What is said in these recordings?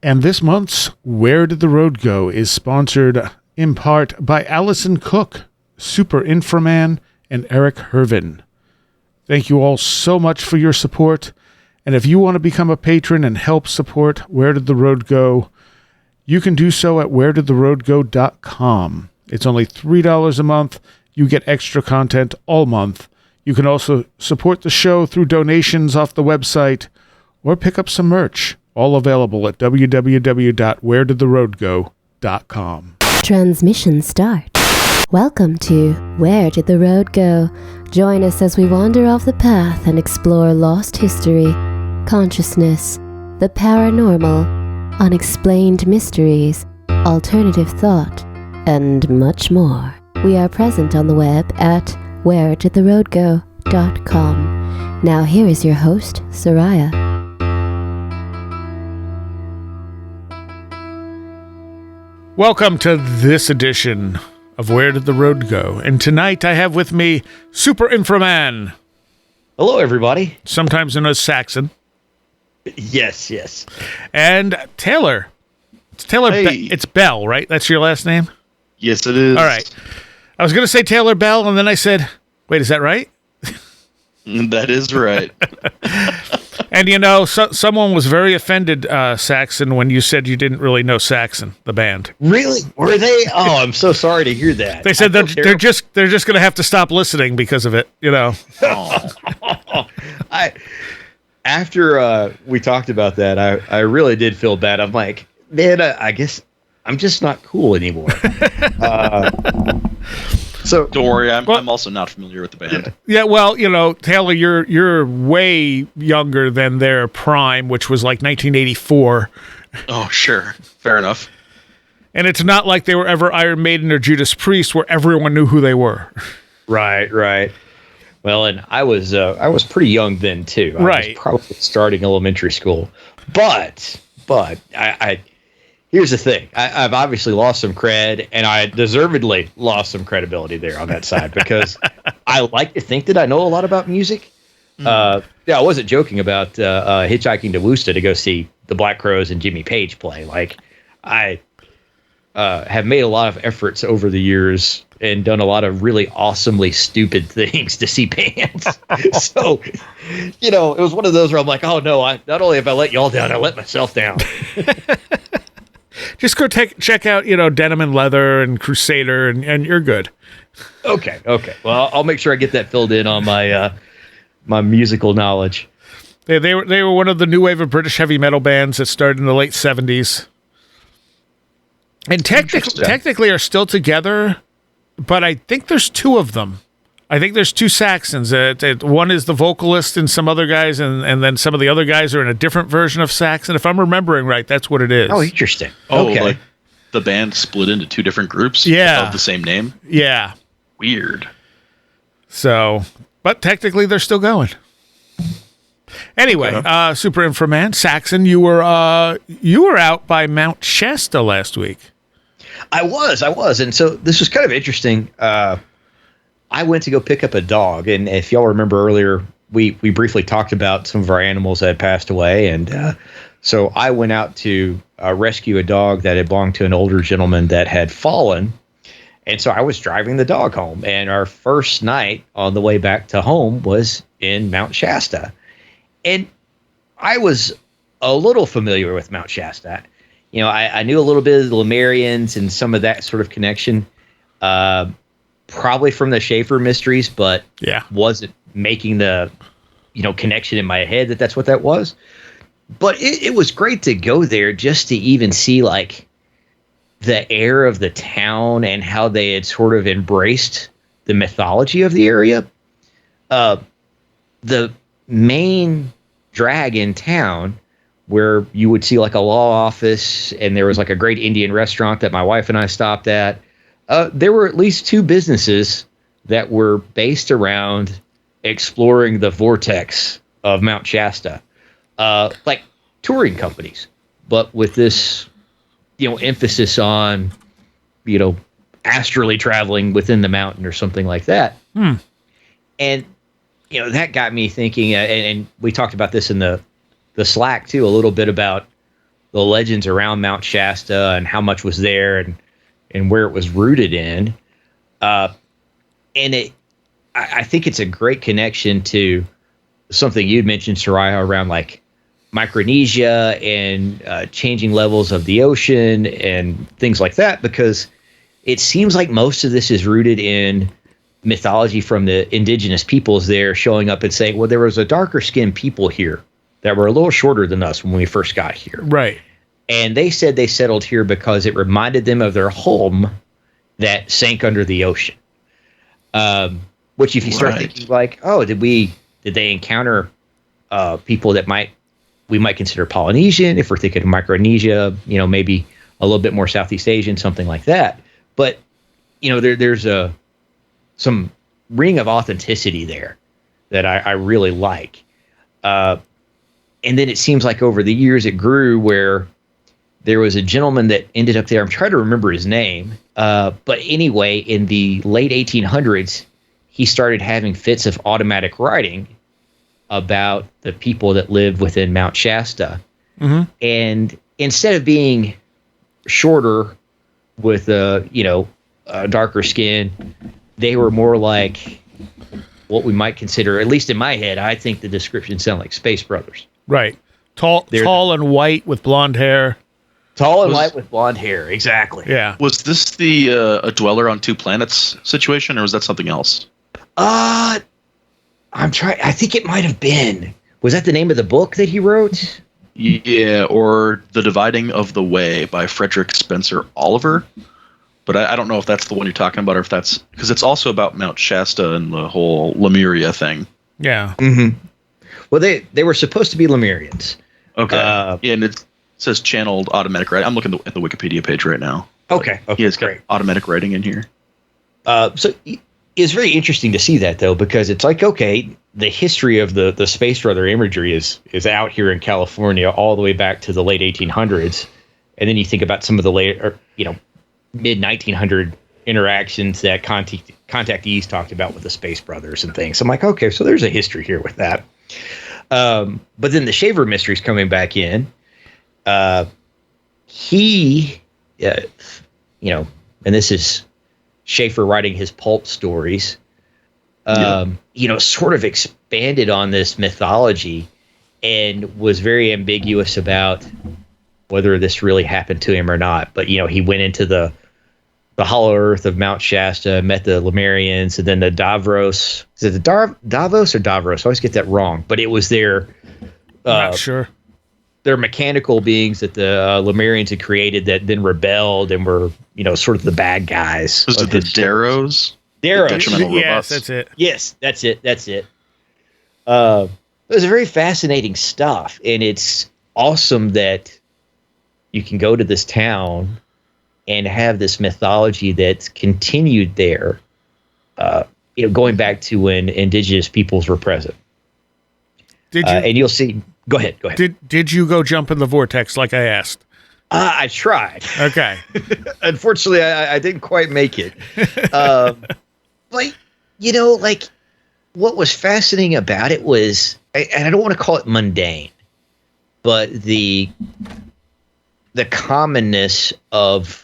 And this month's Where Did the Road Go is sponsored in part by Allison Cook, Super Inframan, and Eric Hervin. Thank you all so much for your support. And if you want to become a patron and help support Where Did the Road Go, you can do so at wheredidtheroadgo.com. It's only $3 a month. You get extra content all month. You can also support the show through donations off the website or pick up some merch. All available at www.wheredidtheroadgo.com. Transmission start. Welcome to Where Did the Road Go? Join us as we wander off the path and explore lost history, consciousness, the paranormal, unexplained mysteries, alternative thought, and much more. We are present on the web at wheredidtheroadgo.com. Now here is your host, Soraya. Welcome to this edition of Where Did the Road Go? And tonight I have with me Super Inframan. Hello, everybody. Sometimes known as Saxon. Yes. And Taylor. It's Taylor. Hey. It's Bell, right? That's your last name? Yes, it is. All right. I was going to say Taylor Bell, and then I said, wait, is that right? That is right. And you know, someone was very offended, Saxon, when you said you didn't really know Saxon, the band. Really? Were they? Oh, I'm so sorry to hear that. They said they're just going to have to stop listening because of it, you know. After we talked about that, I really did feel bad. I'm like, man, I guess I'm just not cool anymore. So Don't worry, I'm also not familiar with the band. Yeah, well, you know, Taylor, you're way younger than their prime, which was like 1984. Oh, sure. Fair enough. And it's not like they were ever Iron Maiden or Judas Priest, where everyone knew who they were. Right. Well, and I was pretty young then too. I was probably starting elementary school. But I here's the thing. I've obviously lost some cred, and I deservedly lost some credibility there on that side because I like to think that I know a lot about music. Yeah, I wasn't joking about hitchhiking to Worcester to go see the Black Crowes and Jimmy Page play. Like, I have made a lot of efforts over the years and done a lot of really awesomely stupid things to see bands. So, you know, it was one of those where I'm like, oh no, not only have I let y'all down, I let myself down. Just go check out, you know, Denim and Leather and Crusader, and you're good. Okay. Well, I'll make sure I get that filled in on my my musical knowledge. They were one of the new wave of British heavy metal bands that started in the late 70s. And technically are still together, but I think there's two of them. I think there's two Saxons. One is the vocalist and some other guys, and then some of the other guys are in a different version of Saxon. If I'm remembering right, that's what it is. Oh, interesting. Oh, okay. like the band split into two different groups Yeah. of the same name? Yeah. Weird. So, but technically they're still going. Anyway, Super Inframan, Saxon, you were out by Mount Shasta last week. I was. And so this was kind of interesting. I went to go pick up a dog, and if y'all remember earlier, we briefly talked about some of our animals that had passed away, and so I went out to rescue a dog that had belonged to an older gentleman that had fallen, and so I was driving the dog home, and our first night on the way back to home was in Mount Shasta, and I was a little familiar with Mount Shasta. You know, I knew a little bit of the Lemurians and some of that sort of connection. Probably from the Schaefer mysteries, but wasn't making the, connection in my head that that's what that was. But it was great to go there just to even see like the air of the town and how they had sort of embraced the mythology of the area. The main drag in town, where you would see like a law office and there was like a great Indian restaurant that my wife and I stopped at. There were at least two businesses that were based around exploring the vortex of Mount Shasta, like touring companies, but with this, emphasis on, astrally traveling within the mountain or something like that. And, that got me thinking, and we talked about this in the Slack too, a little bit about the legends around Mount Shasta and how much was there and where it was rooted in. And I think it's a great connection to something you'd mentioned, Soraya, around like Micronesia and changing levels of the ocean and things like that, because it seems like most of this is rooted in mythology from the indigenous peoples there showing up and saying, well, there was a darker skinned people here that were a little shorter than us when we first got here. Right. And they said they settled here because it reminded them of their home that sank under the ocean. Which if you start thinking like, oh, did they encounter people that we might consider Polynesian, if we're thinking of Micronesia, maybe a little bit more Southeast Asian, something like that. But, there's some ring of authenticity there that I really like. And then it seems like over the years it grew where there was a gentleman that ended up there. I'm trying to remember his name. But anyway, in the late 1800s, he started having fits of automatic writing about the people that lived within Mount Shasta. Mm-hmm. And instead of being shorter with darker skin, they were more like what we might consider, at least in my head, I think the description sound like Space Brothers. Right. Tall and white with blonde hair. Tall and white with blonde hair, exactly. Yeah. Was this the a dweller on two planets situation, or was that something else? I'm trying. I think it might have been. Was that the name of the book that he wrote? Yeah, or The Dividing of the Way by Frederick Spencer Oliver. But I don't know if that's the one you're talking about, or if that's because it's also about Mount Shasta and the whole Lemuria thing. Yeah. Mm-hmm. Well, they were supposed to be Lemurians. Okay. Yeah, and it says channeled automatic writing. I'm looking at the Wikipedia page right now. Okay. Yeah, it's got automatic writing in here. So it's very interesting to see that, though, because it's like, okay, the history of the Space Brother imagery is out here in California all the way back to the late 1800s. And then you think about some of the later, mid 1900 interactions that contactees talked about with the Space Brothers and things. So I'm like, okay, so there's a history here with that. But then the Shaver mystery's coming back in. He, and this is Schaefer writing his pulp stories, sort of expanded on this mythology and was very ambiguous about whether this really happened to him or not. But, he went into the hollow earth of Mount Shasta, met the Lemurians, and then the Davros. Is it the Davos or Davros? I always get that wrong. But it was their... Not sure. They're mechanical beings that the Lemurians had created that then rebelled and were, sort of the bad guys. Was it the Darrows? Darrows. Yes, that's it. Yes, that's it. It was very fascinating stuff. And it's awesome that you can go to this town and have this mythology that's continued there, going back to when indigenous peoples were present. Did you? And you'll see... Go ahead. Did you go jump in the vortex like I asked? I tried. Okay. Unfortunately, I didn't quite make it. But, what was fascinating about it was, and I don't want to call it mundane, but the commonness of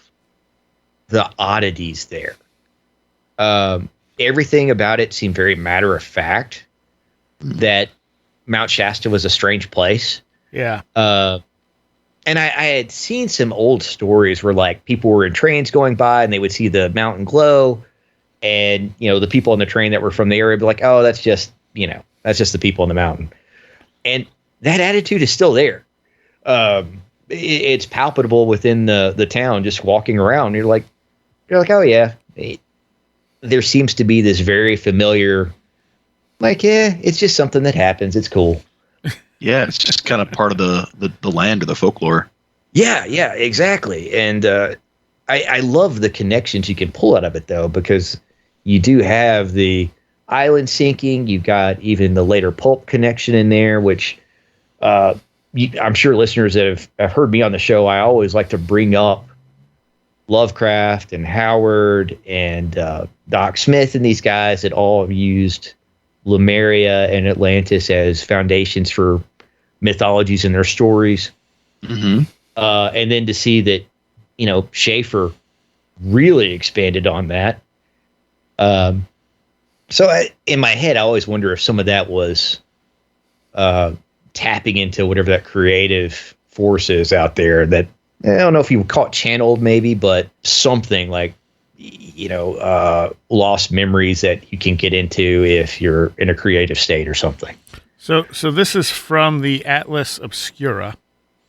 the oddities there. Everything about it seemed very matter of fact, that Mount Shasta was a strange place. Yeah. And I had seen some old stories where like people were in trains going by and they would see the mountain glow, and the people on the train that were from the area would be like, oh, that's just the people on the mountain. And that attitude is still there. It's palpable within the town, just walking around. You're like, oh yeah. There seems to be this very familiar, like, yeah, it's just something that happens. It's cool. Yeah, it's just kind of part of the land or the folklore. Yeah, exactly. And I love the connections you can pull out of it, though, because you do have the island sinking. You've got even the later pulp connection in there, which I'm sure listeners that have heard me on the show, I always like to bring up Lovecraft and Howard and Doc Smith and these guys that all have used Lemuria and Atlantis as foundations for mythologies in their stories. Mm-hmm. And then to see that, Schaefer really expanded on that. So in my head, I always wonder if some of that was tapping into whatever that creative force is out there that, I don't know if you would call it channeled maybe, but something like, lost memories that you can get into if you're in a creative state or something. So this is from the Atlas Obscura.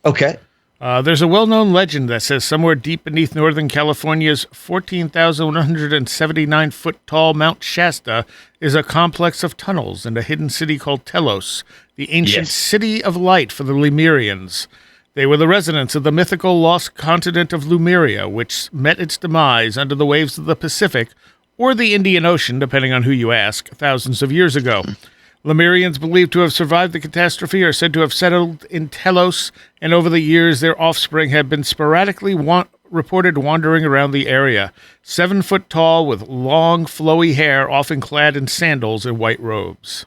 Okay. There's a well-known legend that says somewhere deep beneath Northern California's 14,179-foot tall Mount Shasta is a complex of tunnels and a hidden city called Telos, the ancient city of light for the Lemurians. They were the residents of the mythical lost continent of Lemuria, which met its demise under the waves of the Pacific, or the Indian Ocean, depending on who you ask, thousands of years ago. Lemurians believed to have survived the catastrophe are said to have settled in Telos, and over the years their offspring have been sporadically reported wandering around the area, 7 foot tall with long, flowy hair, often clad in sandals and white robes.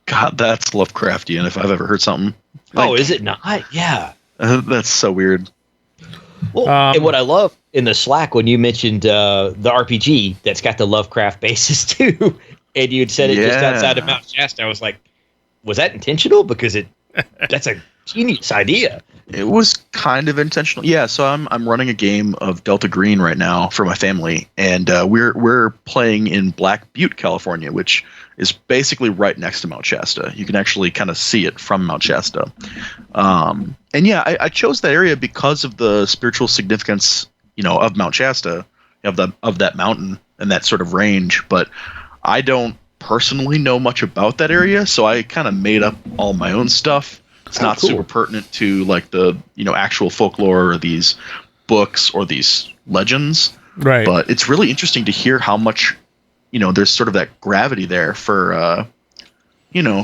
God, that's Lovecraftian if I've ever heard something. Is it not? Yeah. That's so weird. Well, and what I love in the Slack when you mentioned the RPG that's got the Lovecraft basis too, and you'd said it just outside of Mount Shasta, I was like, was that intentional? Because that's a genius idea. It was kind of intentional. Yeah, so I'm running a game of Delta Green right now for my family, and we're playing in Black Butte, California, which is basically right next to Mount Shasta. You can actually kind of see it from Mount Shasta. And yeah, I chose that area because of the spiritual significance, of Mount Shasta, of that mountain and that sort of range. But I don't personally know much about that area, so I kind of made up all my own stuff. It's not super pertinent to like the actual folklore or these books or these legends. Right. But it's really interesting to hear how much there's sort of that gravity there for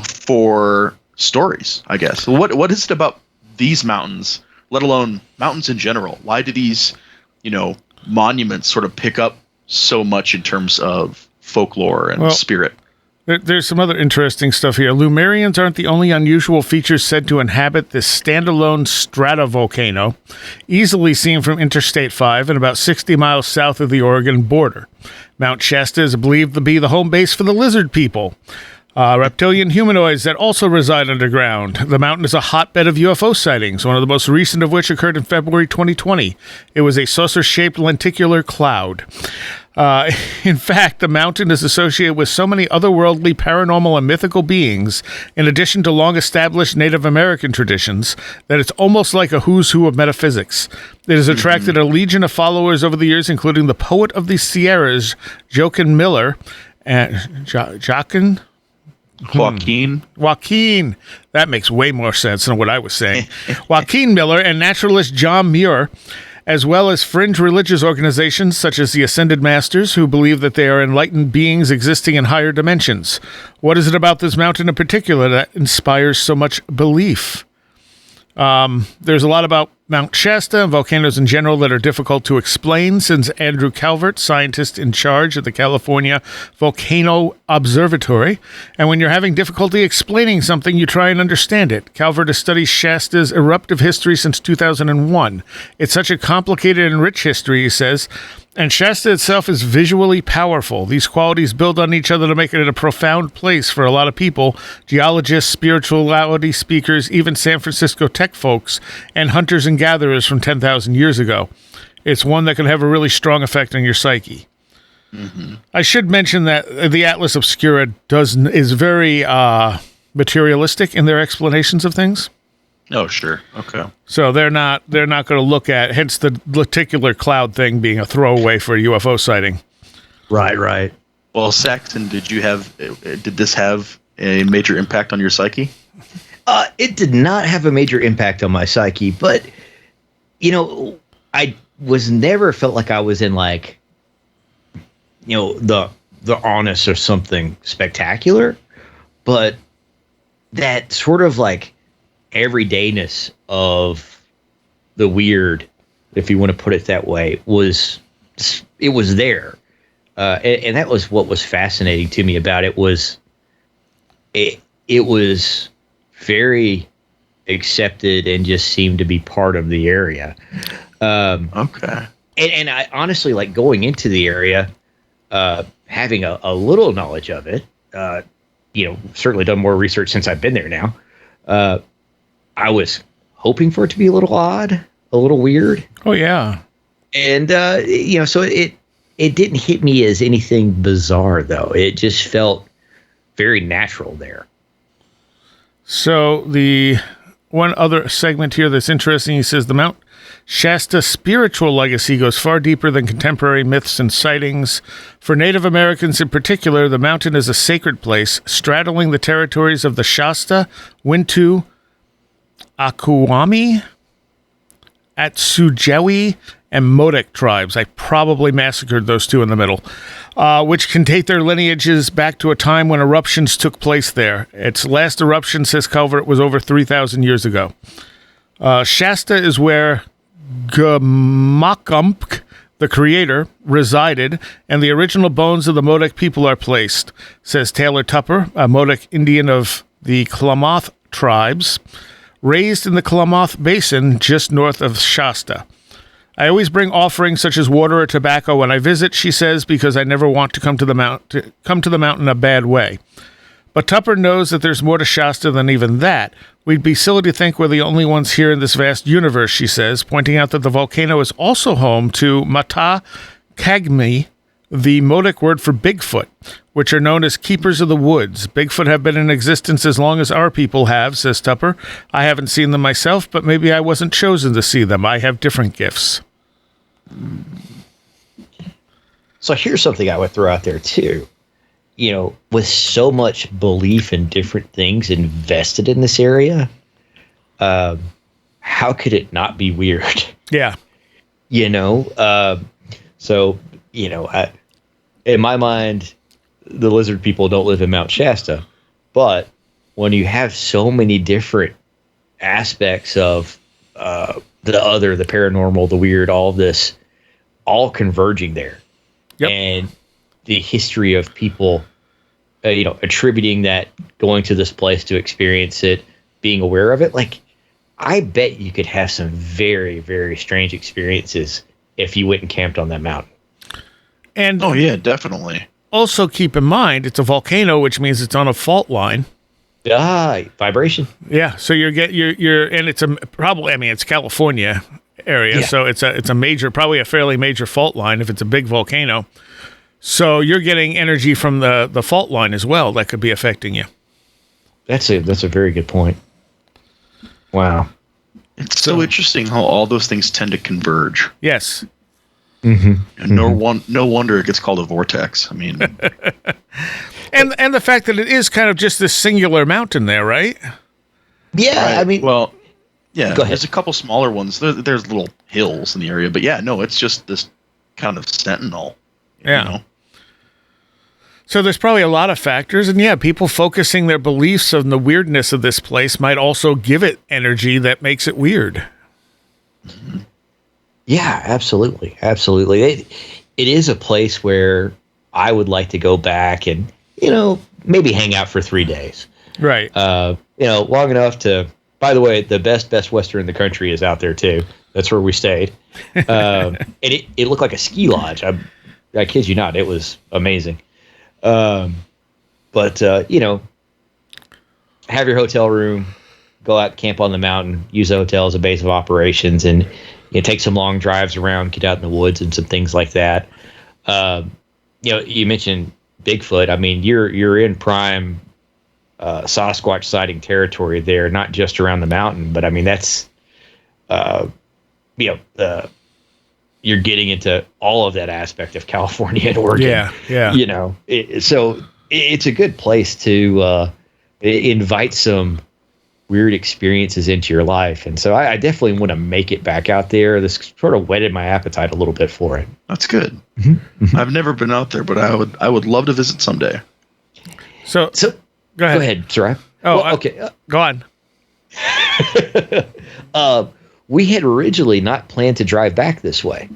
for stories, I guess. What is it about these mountains, let alone mountains in general? Why do these monuments sort of pick up so much in terms of folklore and spirit? There's some other interesting stuff here. Lemurians aren't the only unusual features said to inhabit this standalone stratovolcano, easily seen from Interstate 5 and about 60 miles south of the Oregon border. Mount Shasta is believed to be the home base for the lizard people, reptilian humanoids that also reside underground. The mountain is a hotbed of UFO sightings, one of the most recent of which occurred in February 2020. It was a saucer-shaped lenticular cloud. In fact, the mountain is associated with so many otherworldly, paranormal, and mythical beings, in addition to long-established Native American traditions, that it's almost like a who's who of metaphysics. It has attracted a legion of followers over the years, including the poet of the Sierras, Joaquin Miller, and Joaquin. That makes way more sense than what I was saying. Joaquin Miller and naturalist John Muir, as well as fringe religious organizations such as the Ascended Masters, who believe that they are enlightened beings existing in higher dimensions. What is it about this mountain in particular that inspires so much belief? There's a lot about Mount Shasta and volcanoes in general that are difficult to explain, says Andrew Calvert, scientist in charge at the California Volcano Observatory. And when you're having difficulty explaining something, you try and understand it. Calvert has studied Shasta's eruptive history since 2001. It's such a complicated and rich history, he says, and Shasta itself is visually powerful. These qualities build on each other to make it a profound place for a lot of people, geologists, spirituality speakers, even San Francisco tech folks, and hunters and gatherers from 10,000 years ago. It's one that can have a really strong effect on your psyche. Mm-hmm. I should mention that the Atlas Obscura is very materialistic in their explanations of things. Oh, sure. Okay. So they're not going to look at, hence the lenticular cloud thing being a throwaway for a UFO sighting. Right. Well, Saxon, did this have a major impact on your psyche? It did not have a major impact on my psyche, but I was never felt like I was in like, the honest or something spectacular, but that sort of like everydayness of the weird, if you want to put it that way, was there. And that was what was fascinating to me about it was it was very accepted and just seemed to be part of the area. Okay. And I honestly, like, going into the area, having a little knowledge of it, certainly done more research since I've been there now. I was hoping for it to be a little odd, a little weird. Oh, yeah. And, so it didn't hit me as anything bizarre, though. It just felt very natural there. So the one other segment here that's interesting, he says the Mount Shasta spiritual legacy goes far deeper than contemporary myths and sightings. For Native Americans in particular, the mountain is a sacred place, straddling the territories of the Shasta, Wintu, Akuami, Atsujewi, and Modoc tribes. I probably massacred those two in the middle, which can date their lineages back to a time when eruptions took place there. Its last eruption, says Calvert, was over 3,000 years ago. Shasta is where Gamakump, the creator, resided, and the original bones of the Modoc people are placed, says Taylor Tupper, a Modoc Indian of the Klamath tribes, raised in the Klamath Basin just north of Shasta. I always bring offerings such as water or tobacco when I visit, she says, because I never want to come to the mountain a bad way. But Tupper knows that there's more to Shasta than even that. We'd be silly to think we're the only ones here in this vast universe, she says, pointing out that the volcano is also home to Mata Kagmi, the Modoc word for Bigfoot, which are known as keepers of the woods. Bigfoot have been in existence as long as our people have, says Tupper. I haven't seen them myself, but maybe I wasn't chosen to see them. I have different gifts. So here's something I would throw out there, too. With so much belief in different things invested in this area, how could it not be weird? Yeah. In my mind, the lizard people don't live in Mount Shasta, but when you have so many different aspects of the paranormal, the weird, all of this, all converging there, yep. And the history of people, attributing that, going to this place to experience it, being aware of it, like, I bet you could have some very, very strange experiences if you went and camped on that mountain. And oh yeah, definitely. Also keep in mind, it's a volcano, which means it's on a fault line. Vibration. Yeah, so you're and it's it's California area, yeah. So it's a major, probably a fairly major fault line if it's a big volcano. So you're getting energy from the fault line as well that could be affecting you. That's a very good point. Wow. It's so interesting how all those things tend to converge. Yes. Mm-hmm. No wonder it gets called a vortex. I mean, and the fact that it is kind of just this singular mountain there, right? Yeah, right. I mean, well, yeah. Go ahead. There's a couple smaller ones. There's little hills in the area, but yeah, no, it's just this kind of sentinel. Yeah. So there's probably a lot of factors, and yeah, people focusing their beliefs on the weirdness of this place might also give it energy that makes it weird. Mm-hmm. Yeah, absolutely. It is a place where I would like to go back and, maybe hang out for 3 days. Right. Long enough to, by the way, the best Western in the country is out there too. That's where we stayed. And it looked like a ski lodge. I kid you not. It was amazing. But have your hotel room, go out, camp on the mountain, use the hotel as a base of operations, and take some long drives around, get out in the woods and some things like that. You mentioned Bigfoot. I mean, you're in prime Sasquatch sighting territory there, not just around the mountain, but I mean, that's, you're getting into all of that aspect of California and Oregon. Yeah. So it's a good place to invite some weird experiences into your life. And so I definitely want to make it back out there. This sort of whetted my appetite a little bit for it. That's good. Mm-hmm. I've never been out there, but I would love to visit someday. So go ahead. Sarai. Oh, well, okay. Go on. We had originally not planned to drive back this way.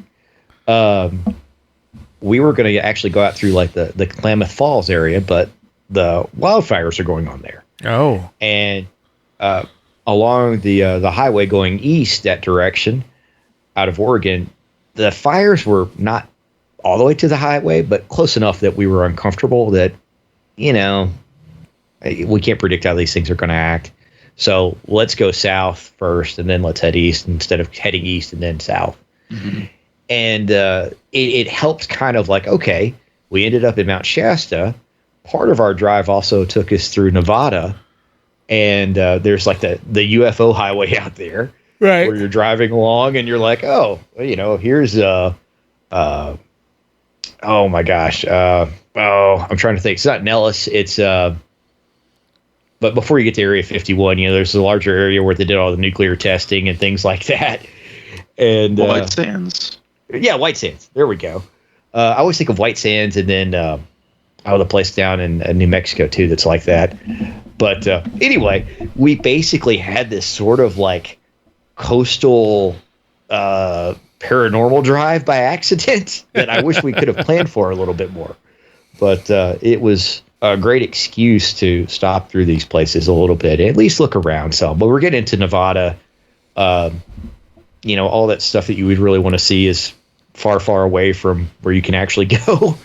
We were going to actually go out through like the Klamath Falls area, but the wildfires are going on there. Oh. And along the highway going east that direction out of Oregon, the fires were not all the way to the highway, but close enough that we were uncomfortable that, you know, we can't predict how these things are going to act. So let's go south first, and then let's head east instead of heading east and then south. Mm-hmm. And it helped kind of like, okay, we ended up in Mount Shasta. Part of our drive also took us through Nevada. And there's like the UFO highway out there, right, where you're driving along and you're like, oh, you know, here's oh my gosh, I'm trying to think. It's not Nellis. It's but before you get to Area 51, you know, there's a larger area where they did all the nuclear testing and things like that. And White Sands. Yeah, White Sands. There we go. I always think of White Sands, and then the place down in New Mexico too that's like that. But anyway, we basically had this sort of like coastal paranormal drive by accident that I wish we could have planned for a little bit more. But it was a great excuse to stop through these places a little bit, at least look around some. But we're getting into Nevada. You know, all that stuff that you would really want to see is far, far away from where you can actually go.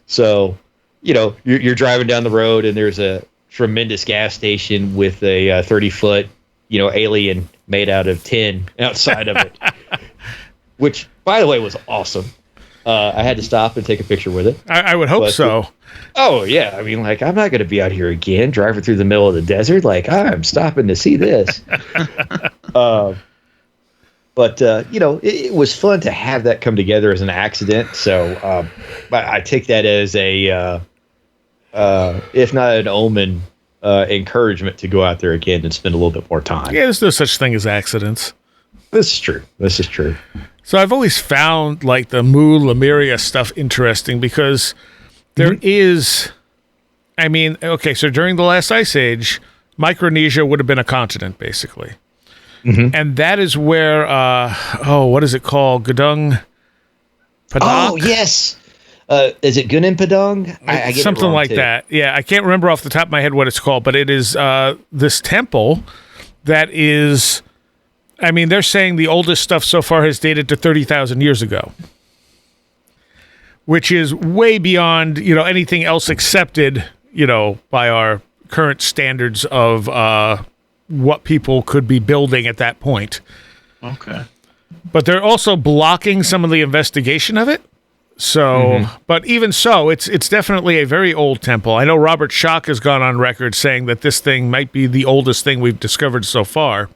So, you know, you're driving down the road and there's a tremendous gas station with a 30-foot, you know, alien made out of tin outside of it, which, by the way, was awesome. I had to stop and take a picture with it. I would hope so. Oh, yeah. I mean, like, I'm not going to be out here again driving through the middle of the desert. Like, I'm stopping to see this. But, you know, it was fun to have that come together as an accident. So I take that as a, if not an omen, encouragement to go out there again and spend a little bit more time. Yeah, there's no such thing as accidents. This is true. This is true. So I've always found like the Mu Lemuria stuff interesting because there is, I mean, okay, so during the last ice age, Micronesia would have been a continent basically. Mm-hmm. And that is where, what is it called? Gadung Padang? Oh, yes. Is it Gunung Padang? I get something like too. that. Yeah, I can't remember off the top of my head what it's called, but it is this temple that is, I mean, they're saying the oldest stuff so far has dated to 30,000 years ago, which is way beyond, you know, anything else accepted, you know, by our current standards of what people could be building at that point. Okay. But they're also blocking some of the investigation of it. So, but even so, it's definitely a very old temple. I know Robert Schoch has gone on record saying that this thing might be the oldest thing we've discovered so far.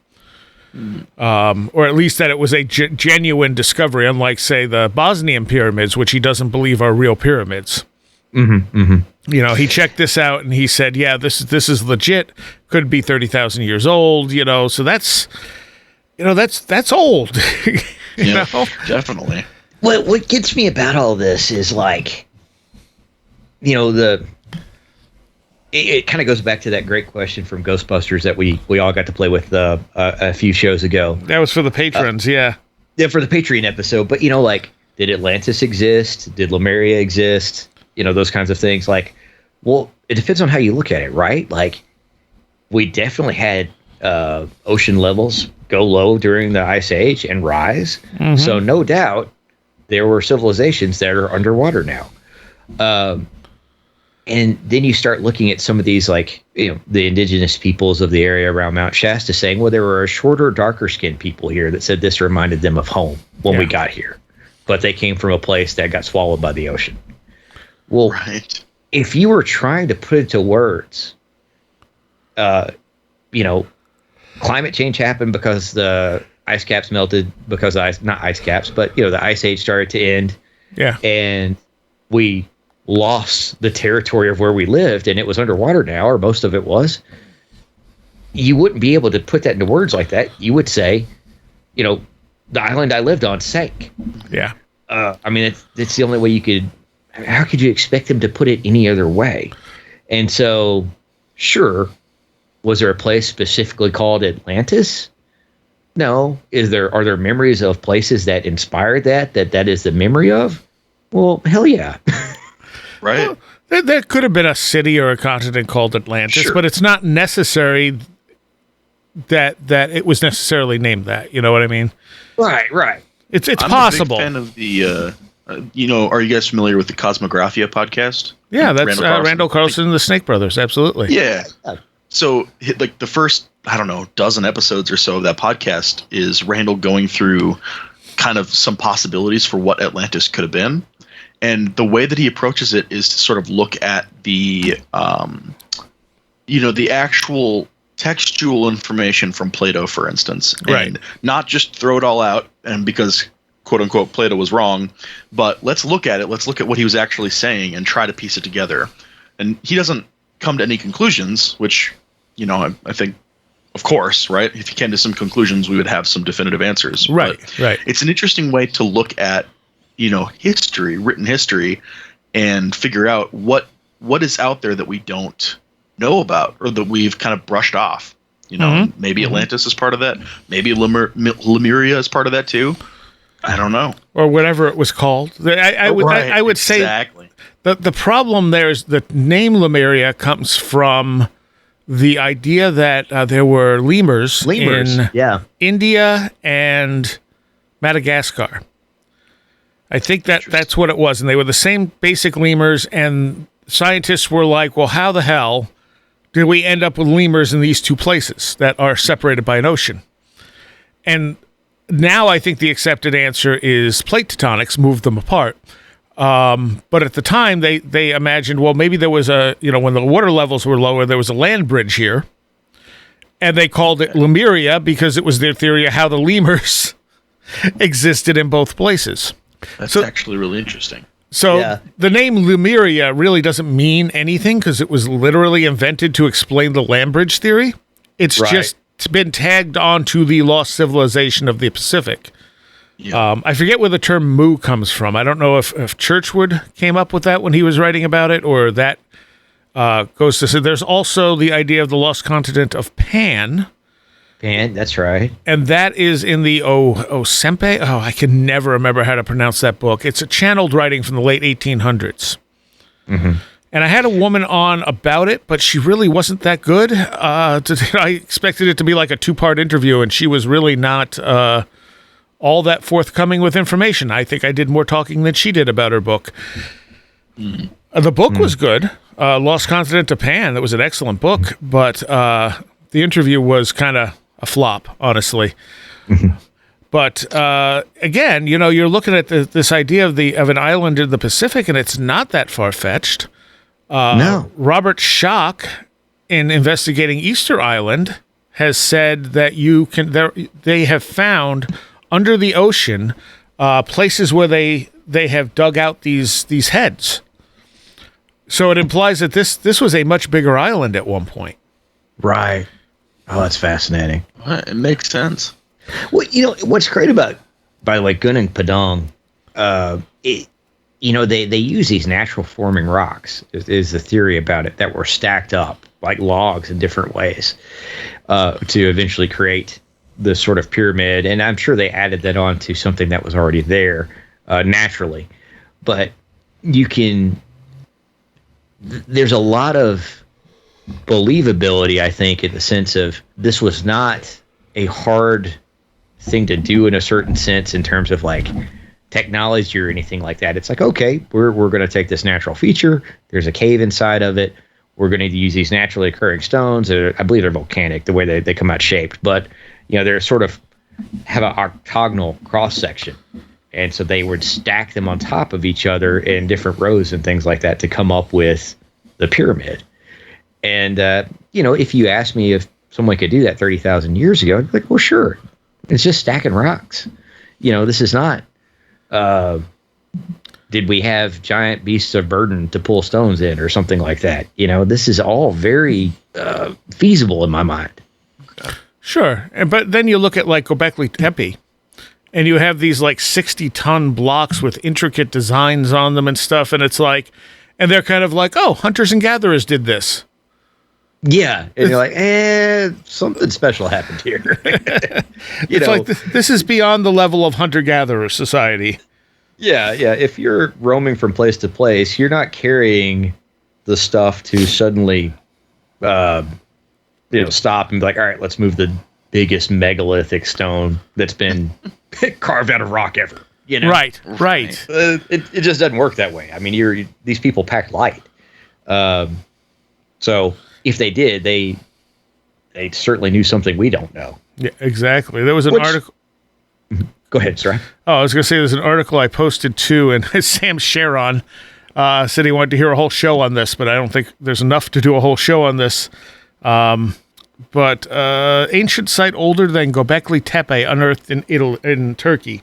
Or at least that it was a genuine discovery, unlike, say, the Bosnian pyramids, which he doesn't believe are real pyramids. You know, he checked this out and he said, yeah, this is legit. Could be 30,000 years old, you know, so that's old. you know? Definitely. What gets me about all this is like, you know, it kind of goes back to that great question from Ghostbusters that we all got to play with a few shows ago. That was for the patrons, yeah. Yeah, for the Patreon episode. But, you know, like, did Atlantis exist? Did Lemuria exist? You know, those kinds of things. Like, well, it depends on how you look at it, right? Like, we definitely had ocean levels go low during the Ice Age and rise. Mm-hmm. So no doubt there were civilizations that are underwater now. And then you start looking at some of these, like, you know, the indigenous peoples of the area around Mount Shasta saying, well, there were a shorter, darker skinned people here that said this reminded them of home when we got here. But they came from a place that got swallowed by the ocean. Well, right. If you were trying to put it to words, you know, climate change happened because the ice caps melted, because not ice caps, but, you know, the Ice Age started to end. Yeah. And we lost the territory of where we lived, and it was underwater now, or most of it was. You wouldn't be able to put that into words like that. You would say, you know, the island I lived on sank. Yeah. I mean, it's the only way you could. How could you expect them to put it any other way? And so, sure, was there a place specifically called Atlantis? No. Are there memories of places that inspired that is the memory of? Well, hell yeah. Right. Well, there could have been a city or a continent called Atlantis, Sure. but it's not necessary that it was necessarily named that. You know what I mean? Right. It's I'm possible. a big fan of the, are you guys familiar with the Cosmographia podcast? Yeah, that's Randall Carlson and the Snake Brothers. Absolutely. Yeah. So, like the first, I don't know, dozen episodes or so of that podcast is Randall going through kind of some possibilities for what Atlantis could have been. And the way that he approaches it is to sort of look at the, the actual textual information from Plato, for instance, and not just throw it all out and because quote unquote Plato was wrong, but let's look at it. Let's look at what he was actually saying and try to piece it together. And he doesn't come to any conclusions, which, I think, of course, right? If he came to some conclusions, we would have some definitive answers. Right. It's an interesting way to look at, history, written history, and figure out what is out there that we don't know about or that we've kind of brushed off. Maybe Atlantis is part of that. Maybe Lemuria is part of that too. I don't know. Or whatever it was called. I would say exactly. The problem there is the name Lemuria comes from the idea that there were lemurs in India and Madagascar. I think that's what it was. And they were the same basic lemurs. And scientists were like, well, how the hell did we end up with lemurs in these two places that are separated by an ocean? And now I think the accepted answer is plate tectonics moved them apart. But at the time, they imagined, well, maybe there was when the water levels were lower, there was a land bridge here. And they called it Lemuria because it was their theory of how the lemurs existed in both places. That's actually really interesting. So the name Lemuria really doesn't mean anything because it was literally invented to explain the land bridge theory. It's just been tagged onto the lost civilization of the Pacific. Yeah. I forget where the term Mu comes from. I don't know if Churchwood came up with that when he was writing about it, or that goes to say there's also the idea of the lost continent of Pan. Pan, that's right. And that is in the Osempe. Oh, I can never remember how to pronounce that book. It's a channeled writing from the late 1800s. Mm-hmm. And I had a woman on about it, but she really wasn't that good. I expected it to be like a 2-part interview, and she was really not all that forthcoming with information. I think I did more talking than she did about her book. Mm. The book was good. Lost Continent of Pan. That was an excellent book, but the interview was kind of a flop, honestly. Mm-hmm. But again, you're looking at this idea of an island in the Pacific, and it's not that far-fetched. No. Robert Schoch, in investigating Easter Island, has said that they have found under the ocean places where they have dug out these heads. So it implies that this was a much bigger island at one point. Right. Oh, that's fascinating. It makes sense. Well, what's great about, by the way, Gunung Padang, they use these natural forming rocks, is the theory about it, that were stacked up like logs in different ways to eventually create this sort of pyramid. And I'm sure they added that on to something that was already there naturally. But there's a lot of believability, I think, in the sense of this was not a hard thing to do in a certain sense in terms of like technology or anything like that. It's like, okay, we're going to take this natural feature. There's a cave inside of it. We're going to use these naturally occurring stones. I believe they're volcanic, the way they come out shaped. But, they're sort of have an octagonal cross section. And so they would stack them on top of each other in different rows and things like that to come up with the pyramid. And, if you asked me if someone could do that 30,000 years ago, I'd be like, well, sure. It's just stacking rocks. This is not, did we have giant beasts of burden to pull stones in or something like that? This is all very feasible in my mind. Sure. But then you look at like Göbekli Tepe, and you have these like 60-ton blocks with intricate designs on them and stuff. And it's like, and they're kind of like, oh, hunters and gatherers did this. Yeah. And you're like, something special happened here. It's like, this is beyond the level of hunter-gatherer society. Yeah. If you're roaming from place to place, you're not carrying the stuff to suddenly stop and be like, all right, let's move the biggest megalithic stone that's been carved out of rock ever. Right. It just doesn't work that way. I mean, these people pack light. So if they did, they certainly knew something we don't know. Yeah, exactly. There was an article. Go ahead, sir. Oh, I was going to say there's an article I posted too, and Sam Sharon said he wanted to hear a whole show on this, but I don't think there's enough to do a whole show on this. But ancient site older than Göbekli Tepe unearthed in Turkey.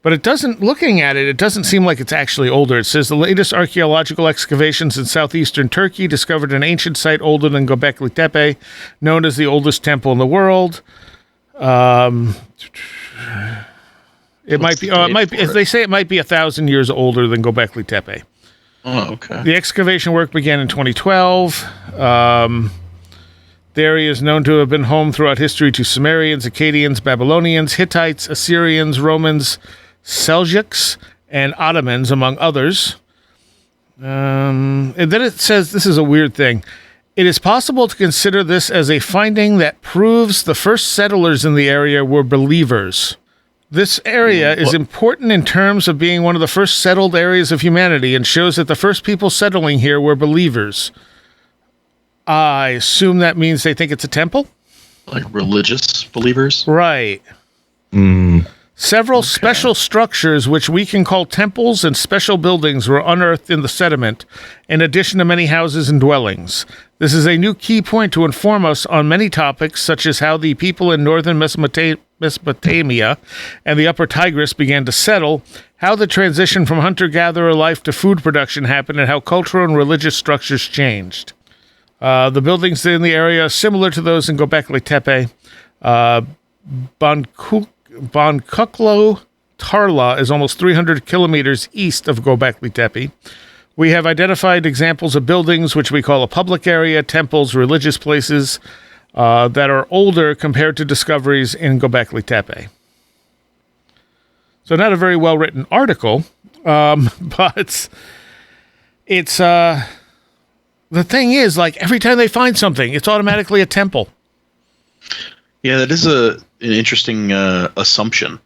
But it doesn't, looking at it, it doesn't seem like it's actually older. It says the latest archaeological excavations in southeastern Turkey discovered an ancient site older than Göbekli Tepe, known as the oldest temple in the world. It might be, as they say, it might be 1,000 years older than Göbekli Tepe. Oh, okay. The excavation work began in 2012. The area is known to have been home throughout history to Sumerians, Akkadians, Babylonians, Hittites, Assyrians, Romans, Seljuks, and Ottomans, among others. And then it says, this is a weird thing. It is possible to consider this as a finding that proves the first settlers in the area were believers. This area is important in terms of being one of the first settled areas of humanity and shows that the first people settling here were believers. I assume that means they think it's a temple? Like religious believers? Right. Several special structures, which we can call temples and special buildings, were unearthed in the sediment, in addition to many houses and dwellings. This is a new key point to inform us on many topics, such as how the people in northern Mesopotamia and the upper Tigris began to settle, how the transition from hunter-gatherer life to food production happened, and how cultural and religious structures changed. The buildings in the area are similar to those in Göbekli Tepe. Bonkuklo Tarla is almost 300 kilometers east of Göbekli Tepe. We have identified examples of buildings which we call a public area, temples, religious places that are older compared to discoveries in Göbekli Tepe. So not a very well-written article, but it's... the thing is, like, every time they find something, it's automatically a temple. Yeah, that is an interesting assumption.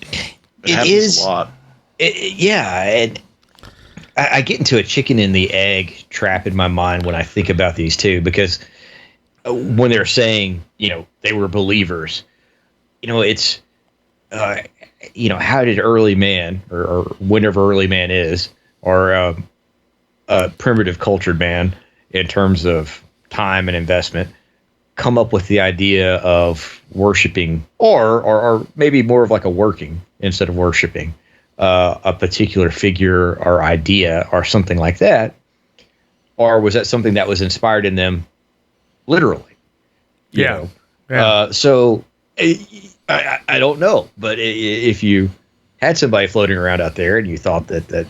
It happens a lot. And I get into a chicken and the egg trap in my mind when I think about these two, because when they're saying, they were believers, it's, how did early man, or whenever early man is, or a primitive cultured man in terms of time and investment, come up with the idea of worshiping, or maybe more of like a working instead of worshiping a particular figure or idea or something like that? Or was that something that was inspired in them literally? So I don't know, but if you had somebody floating around out there and you thought that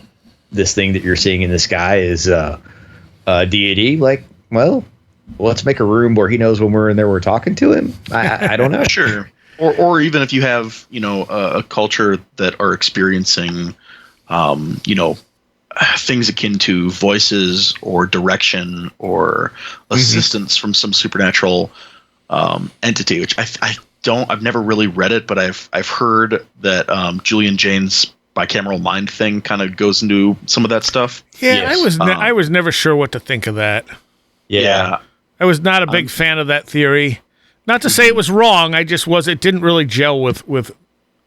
this thing that you're seeing in the sky is a deity, like, well, let's make a room where he knows when we're in there, we're talking to him. I don't know. Sure. Or even if you have, a culture that are experiencing, things akin to voices or direction or assistance from some supernatural entity, which I've never really read it, but I've heard that Julian Jaynes bicameral mind thing kind of goes into some of that stuff. Yeah, yes. I was never sure what to think of that. Yeah. I was not a big fan of that theory. Not to say it was wrong, it didn't really gel with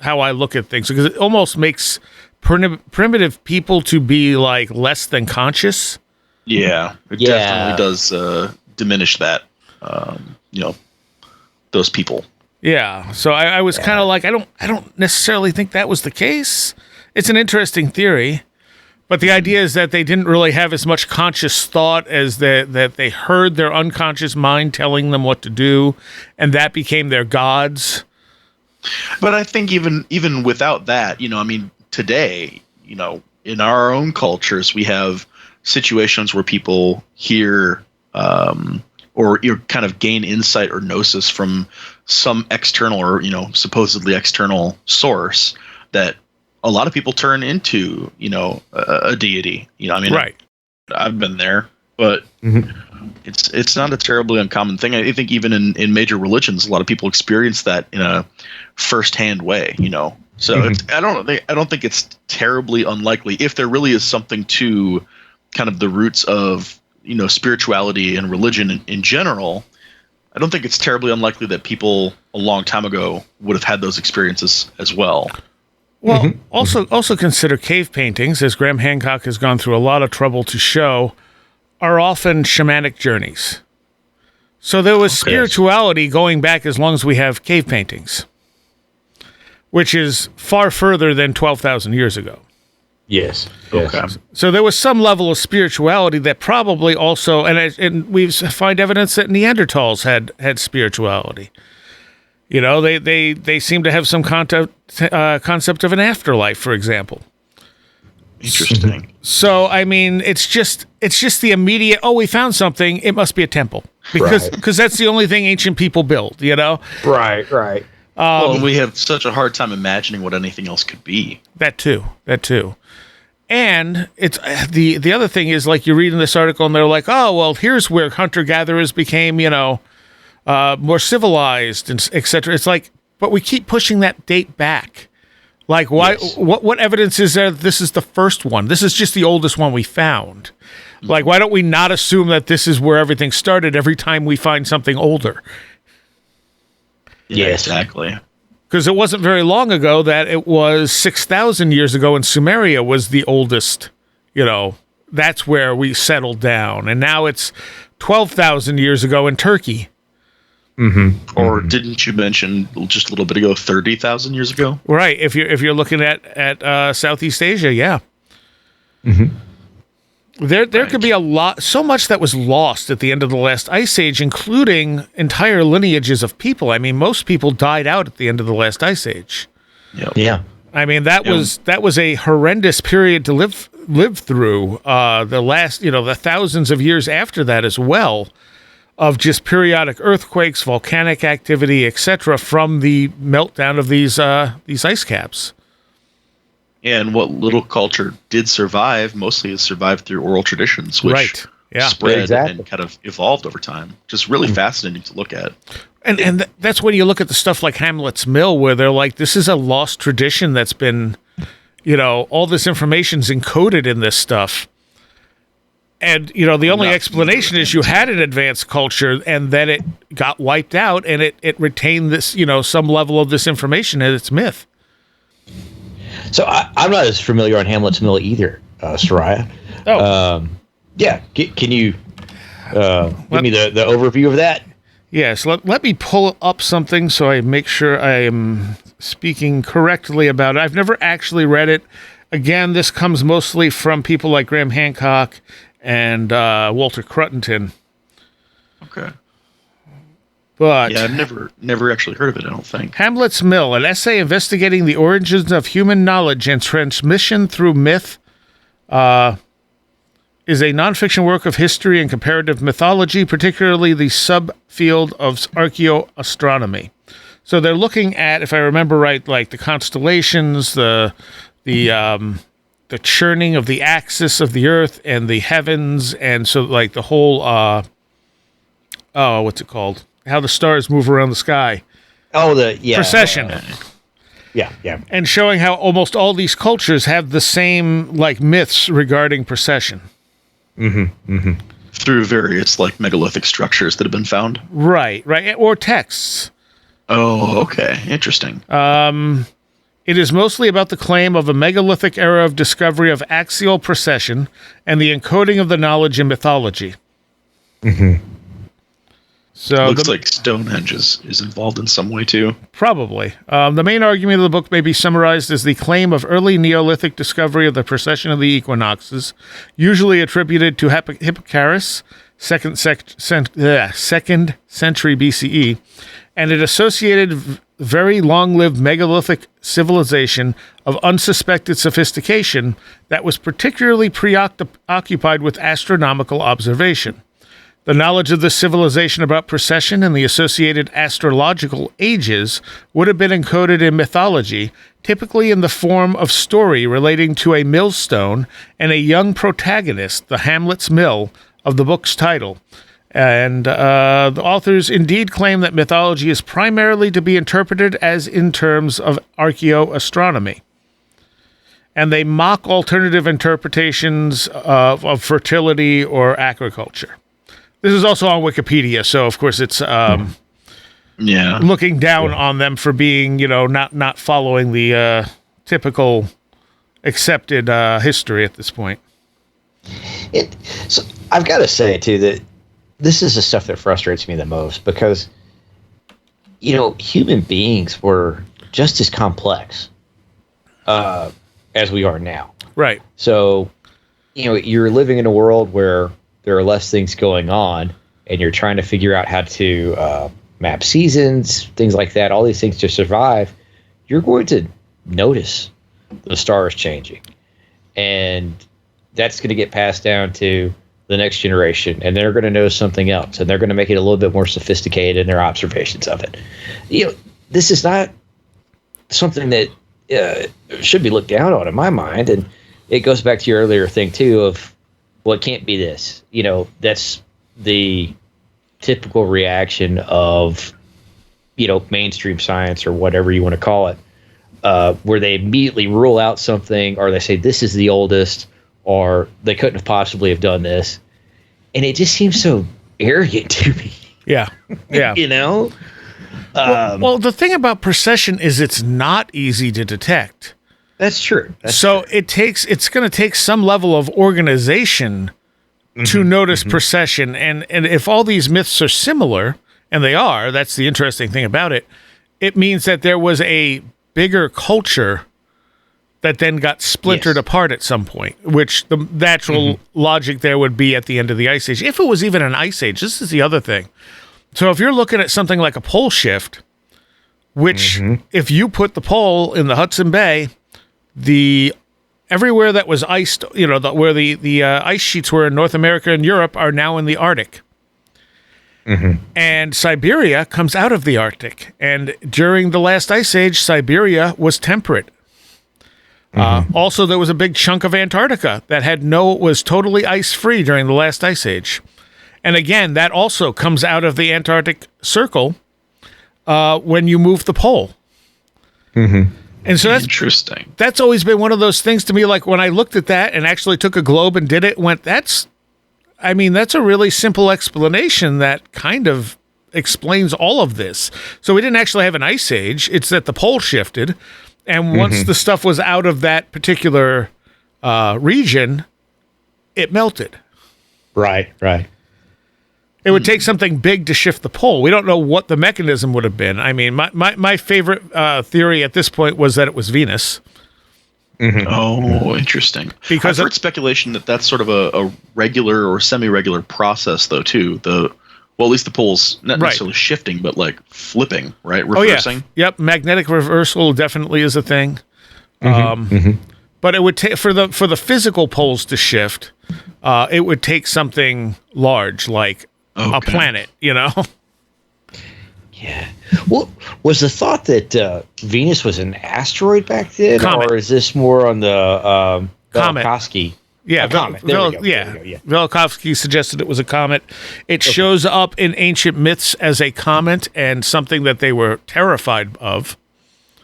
how I look at things, because it almost makes primitive people to be like less than conscious. Yeah, it definitely does diminish that, those people. Yeah, so I was kind of like, I don't necessarily think that was the case. It's an interesting theory, but the idea is that they didn't really have as much conscious thought as that they heard their unconscious mind telling them what to do, and that became their gods. But I think even without that, today, in our own cultures, we have situations where people hear or you kind of gain insight or gnosis from some external or supposedly external source that a lot of people turn into a deity. Right. I've been there. but it's not a terribly uncommon thing. I think even in major religions, a lot of people experience that in a first-hand way, you know. So I don't think it's terribly unlikely if there really is something to kind of the roots of, you know, spirituality and religion in general. I don't think it's terribly unlikely that people a long time ago would have had those experiences as well. Well, also consider cave paintings, as Graham Hancock has gone through a lot of trouble to show, are often shamanic journeys. So there was spirituality going back as long as we have cave paintings, which is far further than 12,000 years ago. Yes. Okay. So there was some level of spirituality that probably also, and we find evidence that Neanderthals had spirituality. You know, they seem to have some concept of an afterlife, for example. Interesting. So I mean, it's just the immediate. Oh, we found something. It must be a temple because that's the only thing ancient people build. You know. Right. Well, we have such a hard time imagining what anything else could be. That too. And it's the other thing is, like, you read in this article and they're like, oh, well, here's where hunter-gatherers became, you know, more civilized and et cetera. It's like, but we keep pushing that date back. Like, why? Yes. What evidence is there that this is the first one? This is just the oldest one we found. Like, why don't we not assume that this is where everything started every time we find something older? Yeah, exactly. Because it wasn't very long ago that it was 6,000 years ago, and Sumeria was the oldest, you know, that's where we settled down. And now it's 12,000 years ago in Turkey. Or didn't you mention just a little bit ago 30,000 years ago? Right. If you're looking at Southeast Asia, yeah. There could be a lot, so much that was lost at the end of the last ice age, including entire lineages of people. I mean, most people died out at the end of the last ice age. Yep. Yeah. I mean, that was a horrendous period to live through. The last, you know, the thousands of years after that as well, of just periodic earthquakes, volcanic activity, etc., from the meltdown of these ice caps. And what little culture did survive mostly has survived through oral traditions, which spread and kind of evolved over time. Just really fascinating to look at. And that's when you look at the stuff like Hamlet's Mill, where they're like, this is a lost tradition that's been, you know, all this information's encoded in this stuff. And, you know, the only explanation is you had an advanced culture and then it got wiped out and it retained this, you know, some level of this information in its myth. So I'm not as familiar on Hamlet's Mill either, Soraya. Yeah. Can you give me the overview of that? Yes. Let me pull up something so I make sure I am speaking correctly about it. I've never actually read it. Again, this comes mostly from people like Graham Hancock and Walter Cruttendon. Okay. But yeah, I've never actually heard of it, I don't think. Hamlet's Mill, an essay investigating the origins of human knowledge and transmission through myth, is a nonfiction work of history and comparative mythology, particularly the subfield of archaeoastronomy. So they're looking at, if I remember right, like the constellations, the churning of the axis of the earth and the heavens, and so like the whole what's it called? How the stars move around the sky. Precession. Yeah. And showing how almost all these cultures have the same like myths regarding precession. Through various like megalithic structures that have been found. Right, or texts. Oh, okay, interesting. It is mostly about the claim of a megalithic era of discovery of axial precession and the encoding of the knowledge in mythology. So looks like Stonehenge is involved in some way too. Probably. The main argument of the book may be summarized as the claim of early Neolithic discovery of the precession of the equinoxes, usually attributed to Hipparchus, 2nd century BCE, and an associated very long-lived megalithic civilization of unsuspected sophistication that was particularly preoccupied with astronomical observation. The knowledge of this civilization about precession and the associated astrological ages would have been encoded in mythology, typically in the form of story relating to a millstone and a young protagonist, the Hamlet's Mill, of the book's title. And the authors indeed claim that mythology is primarily to be interpreted as in terms of archaeoastronomy. And they mock alternative interpretations of fertility or agriculture. This is also on Wikipedia, so of course it's looking down on them for being, not following the typical accepted history at this point. So I've got to say too that this is the stuff that frustrates me the most because, human beings were just as complex as we are now. Right. So, you're living in a world where there are less things going on and you're trying to figure out how to map seasons, things like that, all these things to survive. You're going to notice the stars changing. And that's going to get passed down to the next generation, and they're going to know something else, and they're going to make it a little bit more sophisticated in their observations of it. This is not something that should be looked down on in my mind, and it goes back to your earlier thing too of, well, it can't be this. That's the typical reaction of mainstream science or whatever you want to call it, where they immediately rule out something, or they say this is the oldest, or they couldn't have possibly have done this. And it just seems so arrogant to me. Yeah. Yeah. Well, the thing about precession is it's not easy to detect. That's true. It's going to take some level of organization to notice precession. And if all these myths are similar, and they are, that's the interesting thing about it, it means that there was a bigger culture that then got splintered apart at some point, which the natural logic there would be at the end of the Ice Age. If it was even an Ice Age, this is the other thing. So if you're looking at something like a pole shift, which if you put the pole in the Hudson Bay, everywhere that was iced, where the ice sheets were in North America and Europe are now in the Arctic. And Siberia comes out of the Arctic. And during the last Ice Age, Siberia was temperate. Also, there was a big chunk of Antarctica that was totally ice-free during the last Ice Age. And again, that also comes out of the Antarctic Circle when you move the pole. And so that's interesting. That's always been one of those things to me, like when I looked at that and actually took a globe and did it, that's a really simple explanation that kind of explains all of this. So we didn't actually have an Ice Age. It's that the pole shifted. And once the stuff was out of that particular region, it melted. Right. It would take something big to shift the pole. We don't know what the mechanism would have been. I mean, my favorite theory at this point was that it was Venus. Oh, interesting. Because I've heard speculation that that's sort of a regular or semi-regular process, though, too. Well, at least the pole's not necessarily shifting, but like flipping, right? Reversing. Oh, yeah. Yep. Magnetic reversal definitely is a thing. But it would take for the physical poles to shift, it would take something large like a planet, Yeah. Well, was the thought that Venus was an asteroid back then, comet. Or is this more on the Comet. Velikovsky? Yeah, comet. There we go. Velikovsky suggested it was a comet. It shows up in ancient myths as a comet and something that they were terrified of.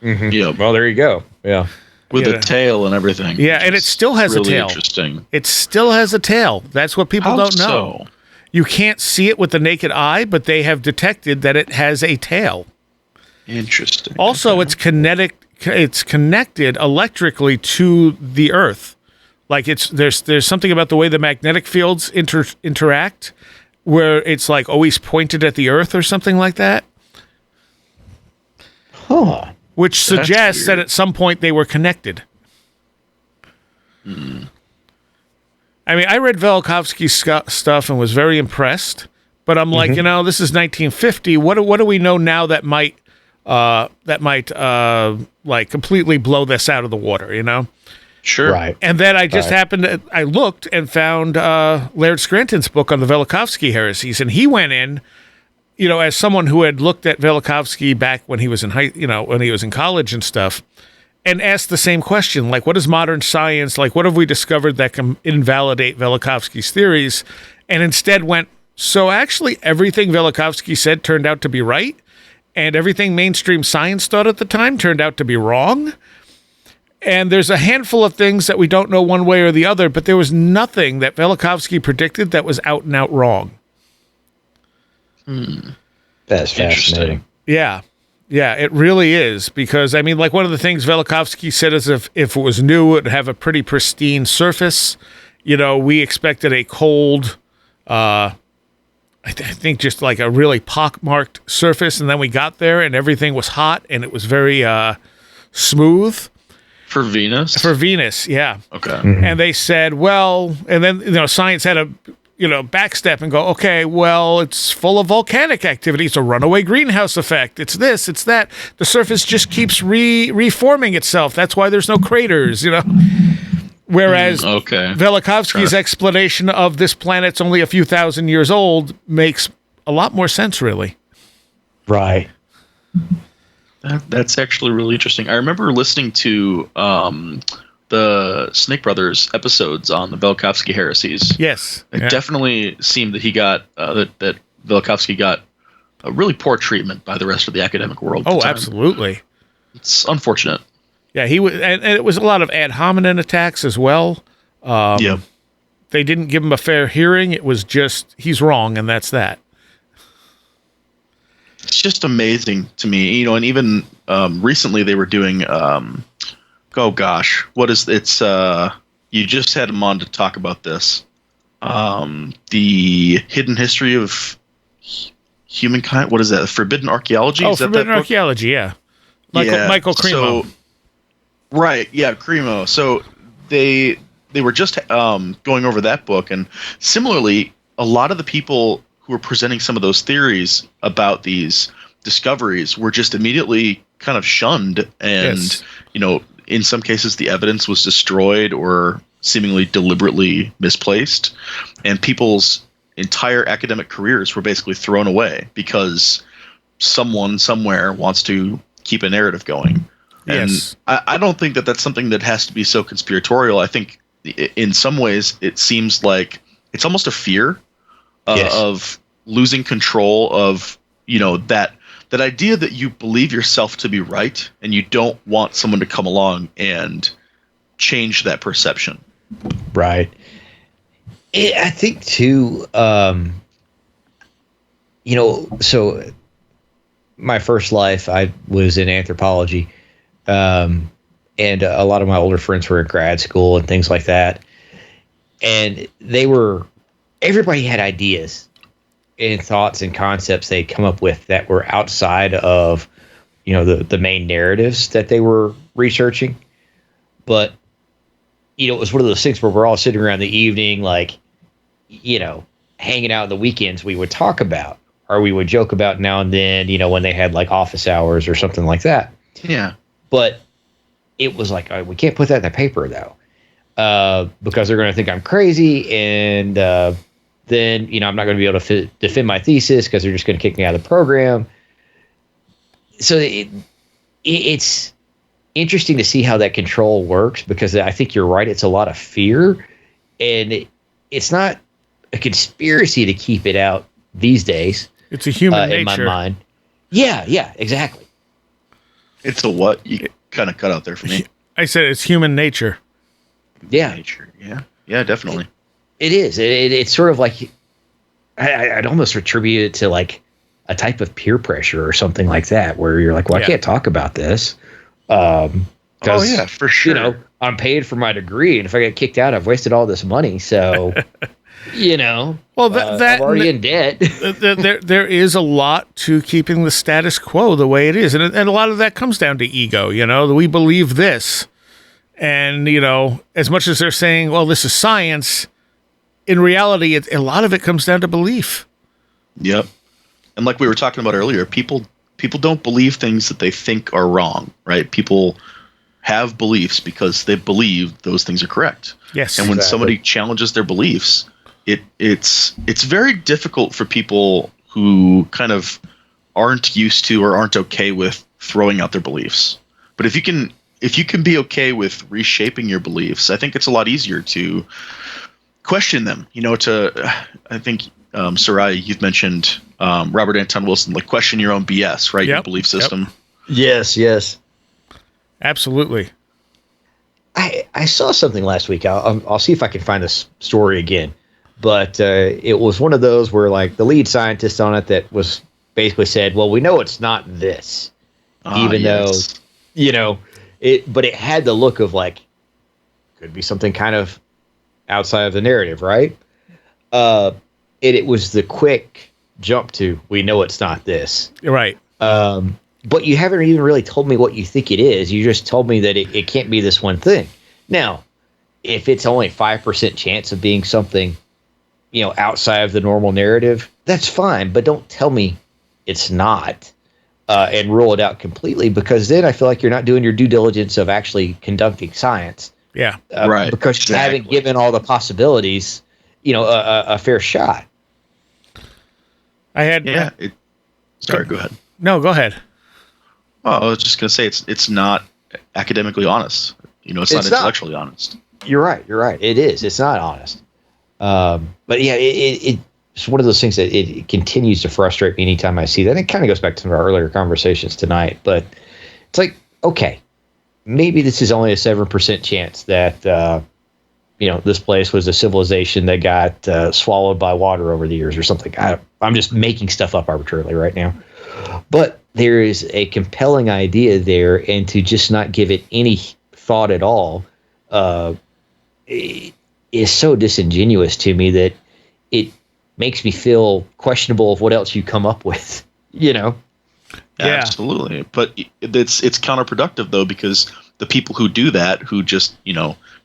Yeah. Well, there you go. Yeah. With a tail and everything. Yeah, and it still has really a tail. Interesting. It still has a tail. That's what people don't know. So? You can't see it with the naked eye, but they have detected that it has a tail. Interesting. Also, it's connected electrically to the Earth. Like there's something about the way the magnetic fields interact, where it's like always pointed at the Earth or something like that. Huh. Which suggests that at some point they were connected. I mean, I read Velikovsky's stuff and was very impressed, but I'm like, this is 1950. What do we know now that might like completely blow this out of the water? Sure. Right. And then I just I looked and found Laird Scranton's book on the Velikovsky heresies, and he went in, as someone who had looked at Velikovsky back when he was in when he was in college and stuff, and asked the same question, like, what is modern science? Like, what have we discovered that can invalidate Velikovsky's theories? and instead went, so actually everything Velikovsky said turned out to be right, and everything mainstream science thought at the time turned out to be wrong. And there's a handful of things that we don't know one way or the other, but there was nothing that Velikovsky predicted that was out and out wrong. That's fascinating. Yeah. Yeah, it really is. Because, I mean, like one of the things Velikovsky said is if it was new, it would have a pretty pristine surface. You know, we expected a cold, I think just like a really pockmarked surface. And then we got there and everything was hot and it was very smooth. For Venus? For Venus, yeah. Okay. And they said, well, and then, you know, science had a, you know, backstep and go, okay, well, it's full of volcanic activity. It's a runaway greenhouse effect. It's this, it's that. The surface just keeps reforming itself. That's why there's no craters, you know. Whereas Velikovsky's explanation of this planet's only a few thousand years old makes a lot more sense, really. Right. That's actually really interesting. I remember listening to the Snake Brothers episodes on the Velikovsky heresies. Yes, it definitely seemed that he got that Velikovsky got a really poor treatment by the rest of the academic world. Oh, absolutely. It's unfortunate. Yeah, he was, and it was a lot of ad hominem attacks as well. Yeah, they didn't give him a fair hearing. It was just he's wrong, and that's that. It's just amazing to me, you know, and even recently they were doing, oh gosh, what is it's? You just had him on to talk about this, the hidden history of humankind. What is that? Forbidden Archaeology? Oh, is that Forbidden that Archaeology, yeah. Michael Cremo. So, right, yeah, Cremo. So they were just going over that book, and similarly, a lot of the people who were presenting some of those theories about these discoveries were just immediately kind of shunned, and you know, in some cases the evidence was destroyed or seemingly deliberately misplaced, and people's entire academic careers were basically thrown away because someone somewhere wants to keep a narrative going. And I don't think that that's something that has to be so conspiratorial. I think in some ways it seems like it's almost a fear of losing control of, you know, that idea that you believe yourself to be right and you don't want someone to come along and change that perception. Right. I think too, you know, so my first life, I was in anthropology, and a lot of my older friends were in grad school and things like that. And everybody had ideas and thoughts and concepts they'd come up with that were outside of, you know, the main narratives that they were researching. But, you know, it was one of those things where we're all sitting around the evening, like, you know, hanging out on the weekends, we would talk about, or we would joke about now and then, you know, when they had like office hours or something like that. Yeah. But it was like, we can't put that in the paper though, because they're going to think I'm crazy. And then, you know, I'm not going to be able to defend my thesis because they're just going to kick me out of the program. So it's interesting to see how that control works, because I think you're right. It's a lot of fear, and it's not a conspiracy to keep it out these days. It's a human nature. In my mind. Yeah, exactly. It's a what? You kind of cut out there for me. I said it's human nature. Yeah. Nature. Yeah, definitely. It is. It's sort of like, I'd almost attribute it to like a type of peer pressure or something like that, where you're like, well, I can't talk about this. Oh yeah, for sure. You know, I'm paid for my degree, and if I get kicked out, I've wasted all this money. So, you know, well, that I'm already in debt. there is a lot to keeping the status quo the way it is, and a lot of that comes down to ego. You know, we believe this, and you know, as much as they're saying, well, this is science, in reality, a lot of it comes down to belief. Yep, and like we were talking about earlier, people don't believe things that they think are wrong, right? People have beliefs because they believe those things are correct. Yes. And when somebody challenges their beliefs, it's very difficult for people who kind of aren't used to or aren't okay with throwing out their beliefs. But if you can be okay with reshaping your beliefs, I think it's a lot easier to question them. I think Sarai, you've mentioned Robert Anton Wilson, like question your own BS, right? Your belief system. Yes. Absolutely. I saw something last week. I'll see if I can find this story again. But it was one of those where like the lead scientist on it that was basically said, well, we know it's not this, even though, but it had the look of like, could be something kind of outside of the narrative, right? It was the quick jump to, we know it's not this. Right. But you haven't even really told me what you think it is. You just told me that it can't be this one thing. Now, if it's only 5% chance of being something, outside of the normal narrative, that's fine. But don't tell me it's not and rule it out completely, because then I feel like you're not doing your due diligence of actually conducting science. Yeah. Right. Because you haven't given all the possibilities, a fair shot. I had. Sorry, go ahead. No, go ahead. Well, I was just going to say it's not academically honest. It's not intellectually honest. You're right. It is. It's not honest. But yeah, it's one of those things that it continues to frustrate me anytime I see that. And it kind of goes back to our earlier conversations tonight. But it's like, okay, maybe this is only a 7% chance that this place was a civilization that got swallowed by water over the years or something. I'm just making stuff up arbitrarily right now. But there is a compelling idea there, and to just not give it any thought at all is so disingenuous to me that it makes me feel questionable of what else you come up with, Yeah. Absolutely. But it's counterproductive, though, because the people who do that, who just,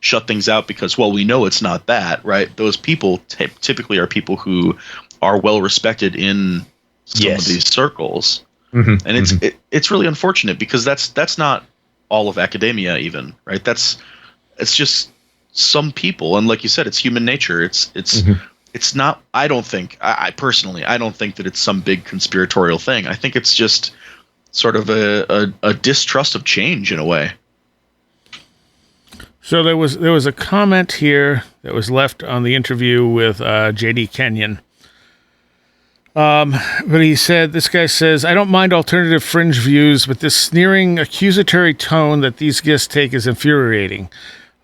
shut things out because, well, we know it's not that, right? Those people typically are people who are well respected in some of these circles. Mm-hmm. And it's really unfortunate, because that's not all of academia even, right? It's just some people. And like you said, it's human nature. It's not, I don't think, I personally, I don't think that it's some big conspiratorial thing. I think it's just sort of a distrust of change in a way. So there was a comment here that was left on the interview with J.D. Kenyon. But he said, this guy says, I don't mind alternative fringe views, but this sneering, accusatory tone that these guests take is infuriating.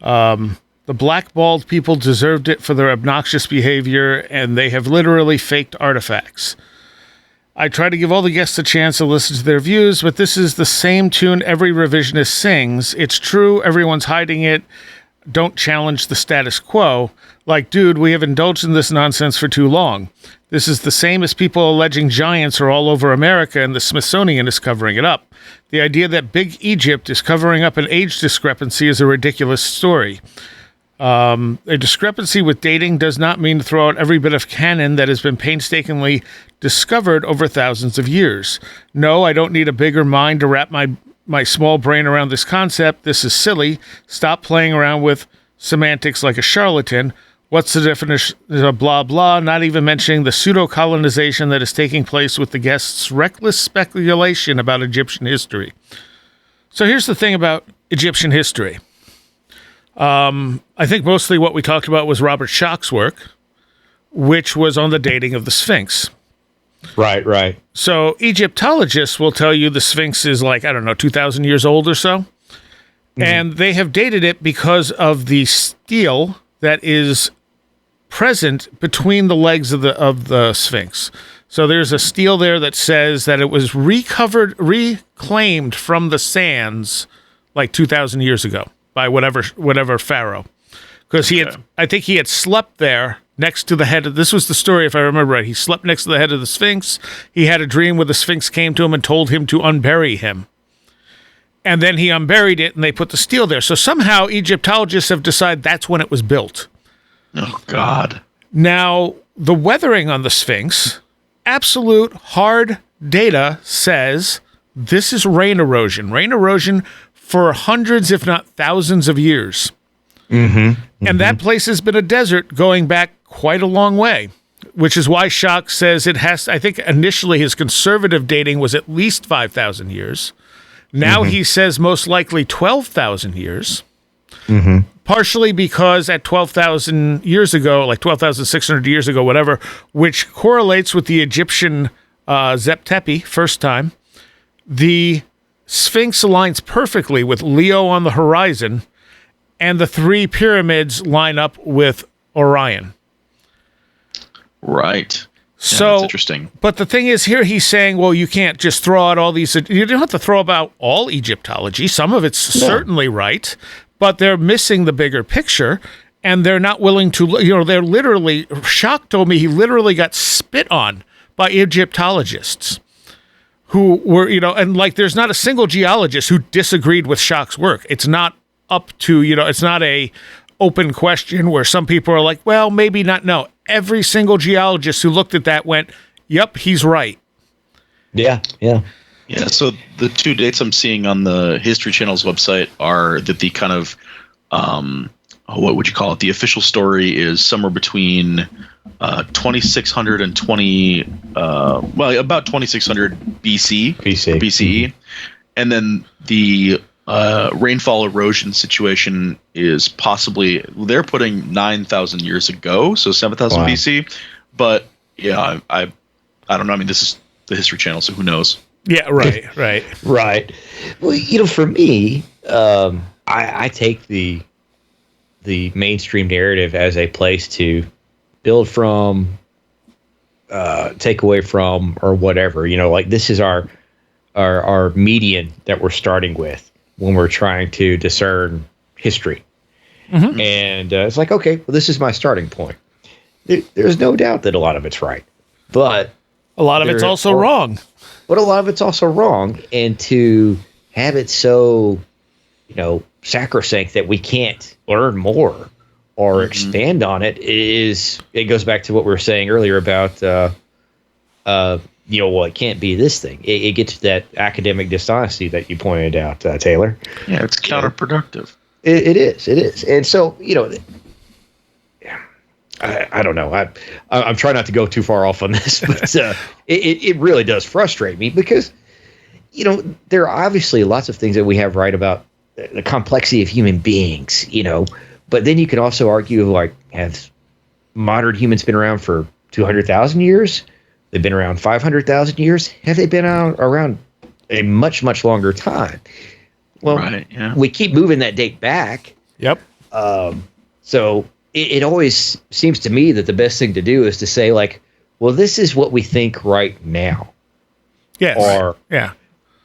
The blackballed people deserved it for their obnoxious behavior, and they have literally faked artifacts. I try to give all the guests a chance to listen to their views, but this is the same tune every revisionist sings. It's true, everyone's hiding it. Don't challenge the status quo. Like, dude, we have indulged in this nonsense for too long. This is the same as people alleging giants are all over America and the Smithsonian is covering it up. The idea that Big Egypt is covering up an age discrepancy is a ridiculous story. A discrepancy with dating does not mean to throw out every bit of canon that has been painstakingly discovered over thousands of years. No, I don't need a bigger mind to wrap my small brain around this concept. This is silly. Stop playing around with semantics like a charlatan. What's the definition of blah, blah, not even mentioning the pseudo-colonization that is taking place with the guests' reckless speculation about Egyptian history. So here's the thing about Egyptian history. I think mostly what we talked about was Robert Schoch's work, which was on the dating of the Sphinx. Right. So Egyptologists will tell you the Sphinx is 2,000 years old or so. Mm-hmm. And they have dated it because of the stele that is present between the legs of the Sphinx. So there's a stele there that says that it was reclaimed from the sands 2,000 years ago by whatever pharaoh. Because I think he had slept there next to the head of, this was the story if I remember right, he slept next to the head of the Sphinx. He had a dream where the Sphinx came to him and told him to unbury him. And then he unburied it and they put the stele there. So somehow Egyptologists have decided that's when it was built. Oh, God. Now, the weathering on the Sphinx, absolute hard data says this is rain erosion. Rain erosion for hundreds, if not thousands of years. Mm-hmm. And that place has been a desert going back quite a long way, which is why Schoch says it has, I think initially his conservative dating was at least 5,000 years. Now he says most likely 12,000 years. Partially because at 12,000 years ago, like 12,600 years ago, whatever, which correlates with the Egyptian Zep Tepi, first time, the Sphinx aligns perfectly with Leo on the horizon, and the three pyramids line up with Orion. Right. So that's interesting. But the thing is, here he's saying, well, you can't just throw out all these. You don't have to throw about all Egyptology. Some of it's certainly right, but they're missing the bigger picture, and they're not willing to. They're literally. Schoch told me he literally got spit on by Egyptologists who were, and like there's not a single geologist who disagreed with Schoch's work. It's not up to, it's not a open question where some people are like, well, maybe not. No, every single geologist who looked at that went, yep, he's right. Yeah. Yeah, so the two dates I'm seeing on the History Channel's website are that the kind of, what would you call it? The official story is somewhere between 2600 and about 2600 BCE. And then the rainfall erosion situation is possibly, they're putting 9,000 years ago, so 7,000 BC. But yeah, I don't know. I mean, this is the History Channel, so who knows? Yeah, right. Right. Well, for me, I take the mainstream narrative as a place to build from, take away from, or whatever. Like this is our median that we're starting with when we're trying to discern history. Mm-hmm. And it's like, okay, well, this is my starting point. There's no doubt that a lot of it's right, but a lot of it's also wrong. But a lot of it's also wrong, and to have it so, sacrosanct that we can't learn more or expand on it it goes back to what we were saying earlier about, it can't be this thing. It gets to that academic dishonesty that you pointed out, Taylor. Yeah, it's counterproductive. It is. And so, I don't know. I'm trying not to go too far off on this, but it really does frustrate me because, there are obviously lots of things that we have right about the complexity of human beings, but then you can also argue, like, have modern humans been around for 200,000 years? They've been around 500,000 years? Have they been around a much, much longer time? Well, right, yeah. We keep moving that date back. Yep. So it always seems to me that the best thing to do is to say, like, well, this is what we think right now. Yes. Or, yeah.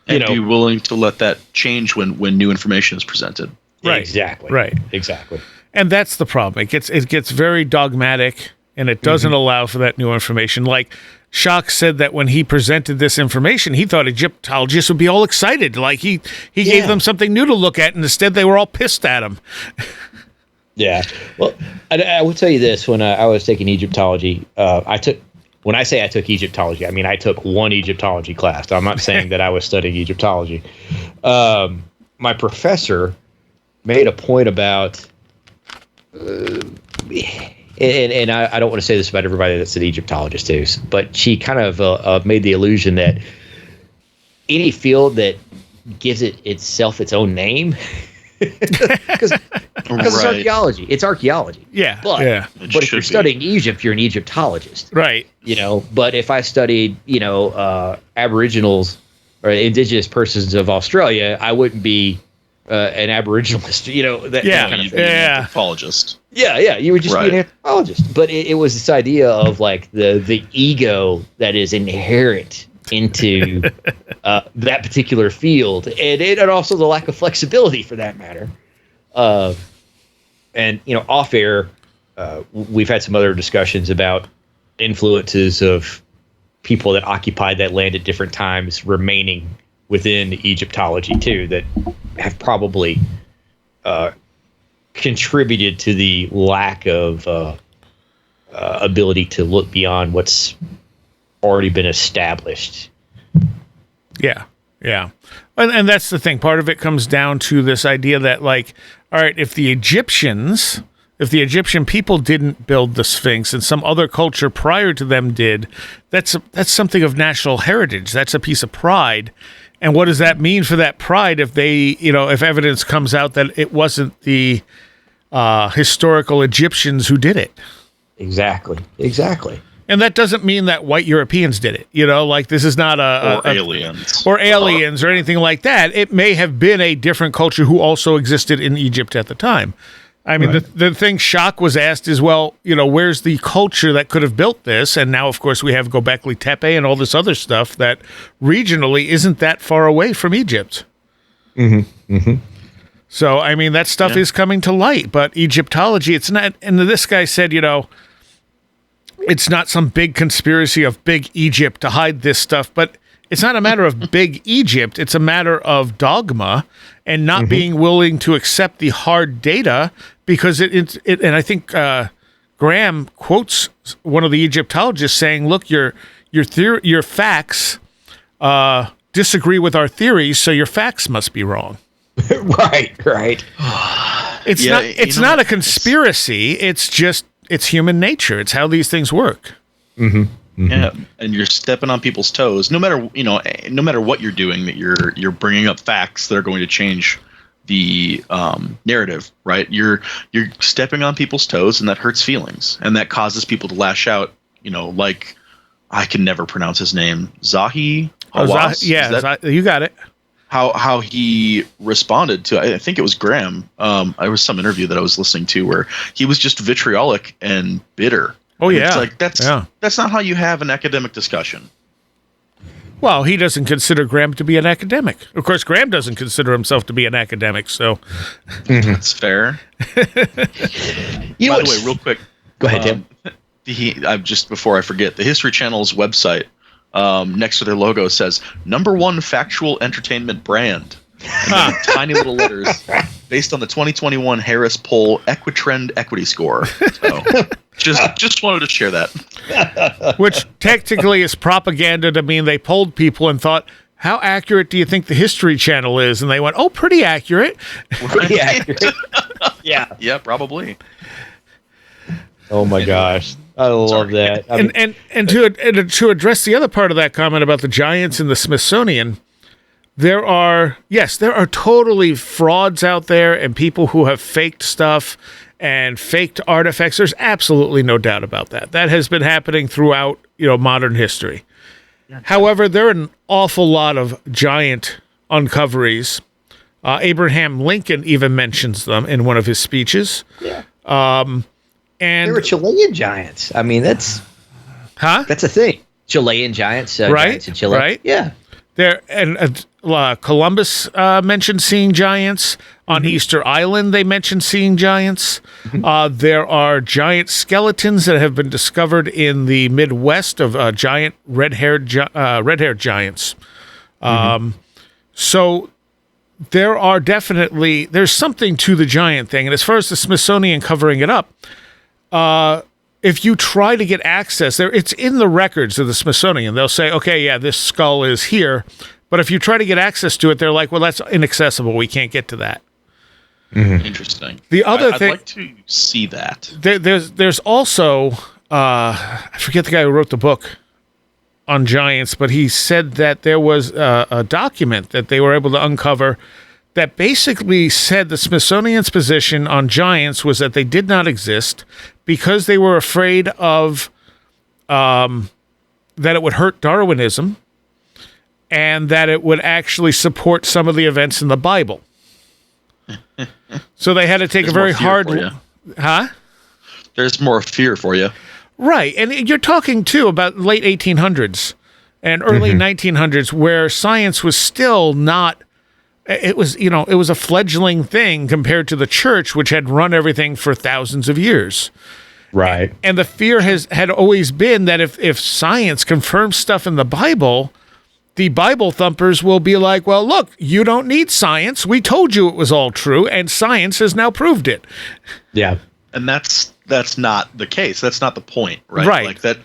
And be willing to let that change when new information is presented. Right. Exactly. Right. Exactly. And that's the problem. It gets very dogmatic, and it doesn't allow for that new information. Like Schoch said that when he presented this information, he thought Egyptologists would be all excited. Like he gave them something new to look at, and instead they were all pissed at him. Yeah. Well, I will tell you this. When I was taking Egyptology, when I say I took Egyptology, I mean I took one Egyptology class. I'm not saying that I was studying Egyptology. My professor made a point about, and I don't want to say this about everybody that's an Egyptologist too, but she kind of made the illusion that any field that gives itself its own name, because it's archaeology. It's archaeology. Yeah. But if you're studying Egypt, you're an Egyptologist. Right. But if I studied, Aboriginals or indigenous persons of Australia, I wouldn't be an Aboriginalist. That kind of thing. Anthropologist. Yeah. You would just be an anthropologist. But it was this idea of like the ego that is inherent into that particular field, and also the lack of flexibility for that matter. And off air, we've had some other discussions about influences of people that occupied that land at different times remaining within Egyptology too, that have probably contributed to the lack of ability to look beyond what's already been established. Yeah. And that's the thing. Part of it comes down to this idea that, like, all right, if the Egyptian people didn't build the Sphinx and some other culture prior to them did, that's something of national heritage. That's a piece of pride. And what does that mean for that pride if if evidence comes out that it wasn't the historical Egyptians who did it? Exactly. And that doesn't mean that white Europeans did it. Like this is not aliens. Or aliens or anything like that. It may have been a different culture who also existed in Egypt at the time. I mean, the thing Shock was asked is, well, where's the culture that could have built this? And now, of course, we have Göbekli Tepe and all this other stuff that regionally isn't that far away from Egypt. So, I mean, that stuff is coming to light. But Egyptology, it's not. And this guy said, it's not some big conspiracy of big Egypt to hide this stuff, but it's not a matter of big Egypt. It's a matter of dogma and not being willing to accept the hard data because it and I think Graham quotes one of the Egyptologists saying, look, your facts disagree with our theories, so your facts must be wrong. Right. It's not a conspiracy. It's human nature. It's how these things work. Yeah, and you're stepping on people's toes. No matter what you're doing, that you're bringing up facts that are going to change the narrative, right? You're stepping on people's toes, and that hurts feelings, and that causes people to lash out. Like I can never pronounce his name, Zahi Hawass. You got it. How he responded to, I think it was Graham. I was some interview that I was listening to where he was just vitriolic and bitter. Oh yeah, it's like that's not how you have an academic discussion. Well, he doesn't consider Graham to be an academic. Of course, Graham doesn't consider himself to be an academic, so that's fair. By the way, real quick, go ahead, Tim. Just before I forget, the History Channel's website next to their logo says #1 factual entertainment brand. And tiny little letters based on the 2021 Harris Poll Equitrend Equity Score. So just wanted to share that. Which technically is propaganda to mean they polled people and thought, how accurate do you think the History Channel is? And they went, oh, pretty accurate. Pretty accurate. Yeah, probably. Oh my gosh. I love that. And to address the other part of that comment about the giants in the Smithsonian, there are totally frauds out there and people who have faked stuff and faked artifacts. There's absolutely no doubt about that. That has been happening throughout, modern history. Yeah. However, there are an awful lot of giant uncoveries. Abraham Lincoln even mentions them in one of his speeches. Yeah. And they were Chilean giants. I mean, that's a thing. Chilean giants, right? Giants in Chile. Right? Yeah. There and Columbus mentioned seeing giants. On Easter Island, they mentioned seeing giants. There are giant skeletons that have been discovered in the Midwest of giant red-haired giants. So there's something to the giant thing. And as far as the Smithsonian covering it up, if you try to get access there, it's in the records of the Smithsonian. They'll say, okay, yeah, this skull is here. But if you try to get access to it, they're like, well, that's inaccessible. We can't get to that. Interesting. The other thing, I'd like to see that. There's also, I forget the guy who wrote the book on giants, but he said that there was a document that they were able to uncover that basically said the Smithsonian's position on giants was that they did not exist because they were afraid of that it would hurt Darwinism and that it would actually support some of the events in the Bible. So they had to take a very hard... There's more fear for you. Right. And you're talking, too, about late 1800s and early 1900s where science was still not... It was a fledgling thing compared to the church, which had run everything for thousands of years. Right. And the fear had always been that if science confirms stuff in the Bible, the Bible thumpers will be like, well, look, you don't need science. We told you it was all true, and science has now proved it. Yeah. And that's not the case. That's not the point, right? Right. Like that,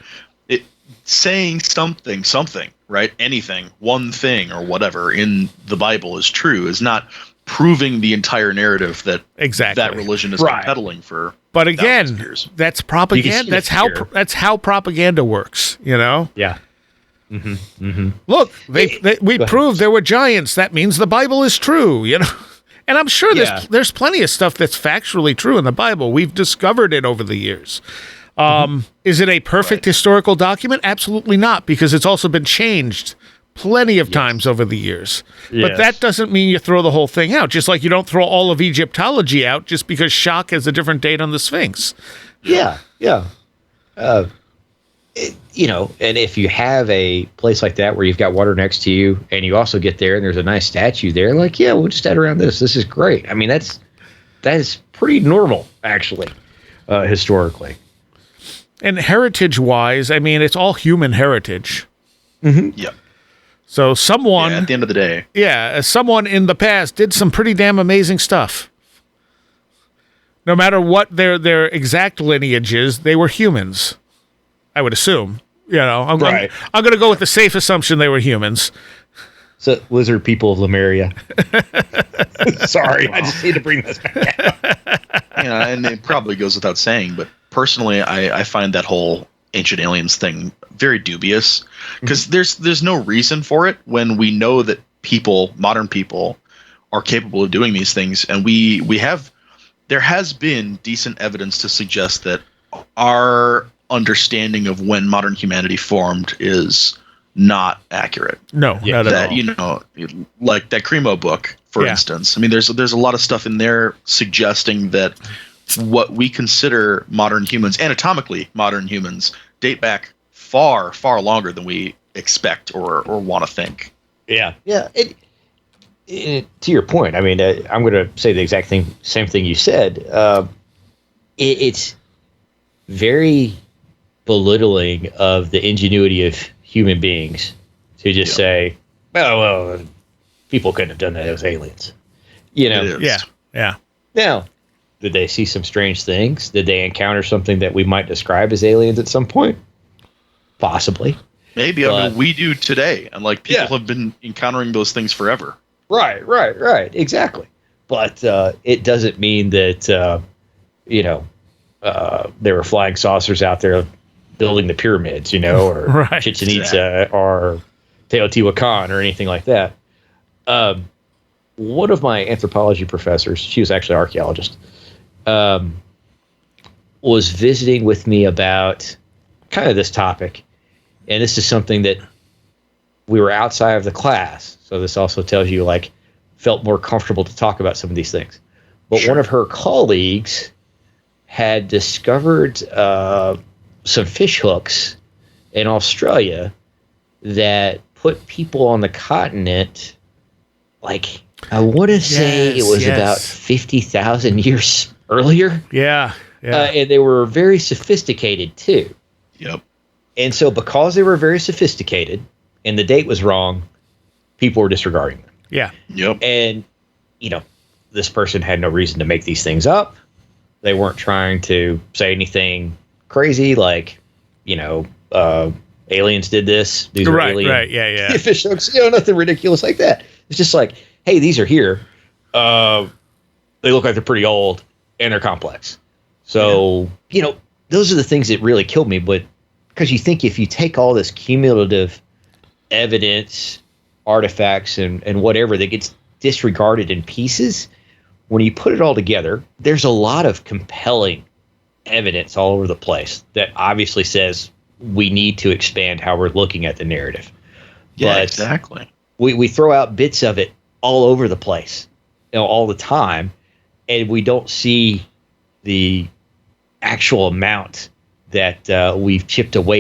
saying something, right? Anything, one thing or whatever in the Bible is true is not proving the entire narrative that that religion is peddling for. But again, years. That's propaganda. That's how propaganda works, Yeah. Look, we proved there were giants. That means the Bible is true, you know. And I'm sure there's plenty of stuff that's factually true in the Bible. We've discovered it over the years. Is it a perfect historical document? Absolutely not, because it's also been changed plenty of times over the years. But that doesn't mean you throw the whole thing out, just like you don't throw all of Egyptology out just because Shock has a different date on the Sphinx. Yeah. You know, and if you have a place like that where you've got water next to you and you also get there and there's a nice statue there, like, yeah, we'll just add around this. This is great. I mean, that is pretty normal, actually, historically. And heritage-wise, I mean, it's all human heritage. Yep. So someone... at the end of the day. Yeah, someone in the past did some pretty damn amazing stuff. No matter what their exact lineage is, they were humans. I would assume. You know, I'm going to go with the safe assumption they were humans. So, lizard people of Lemuria. Sorry, I just need to bring this back out. Yeah, and it probably goes without saying, but personally, I find that whole ancient aliens thing very dubious, because there's no reason for it when we know that modern people, are capable of doing these things, and there has been decent evidence to suggest that our understanding of when modern humanity formed is not accurate. No, not at all. You know, like that Cremo book, for instance. I mean, there's a lot of stuff in there suggesting that what we consider modern humans, anatomically modern humans, date back far, far longer than we expect or want to think. Yeah. To your point, I mean, I'm going to say the exact same thing you said. It's very belittling of the ingenuity of human beings to just say, well, people couldn't have done that as aliens. You know? Yeah. Now, did they see some strange things? Did they encounter something that we might describe as aliens at some point? Possibly. Maybe. I mean, we do today, and like people have been encountering those things forever. Right. Exactly. But it doesn't mean that, there were flying saucers out there building the pyramids, you know, or Chichen Itza or Teotihuacan or anything like that. One of my anthropology professors, she was actually an archaeologist, was visiting with me about kind of this topic. And this is something that we were outside of the class. So this also tells you, like, felt more comfortable to talk about some of these things. But one of her colleagues had discovered some fish hooks in Australia that put people on the continent, like, I want to say it was about 50,000 years earlier. Yeah. And they were very sophisticated, too. Yep. And so because they were very sophisticated and the date was wrong, people were disregarding them. Yeah. Yep. And, you know, this person had no reason to make these things up. They weren't trying to say anything crazy like, you know, aliens did this. These are alien fish hooks. You know, nothing ridiculous like that. It's just like, hey, these are here. They look like they're pretty old and they're complex. So, you know, those are the things that really killed me. But because you think if you take all this cumulative evidence, artifacts, and whatever that gets disregarded in pieces, when you put it all together, there's a lot of compelling evidence all over the place that obviously says we need to expand how we're looking at the narrative. Yeah, but exactly. We throw out bits of it all over the place, you know, all the time, and we don't see the actual amount that we've chipped away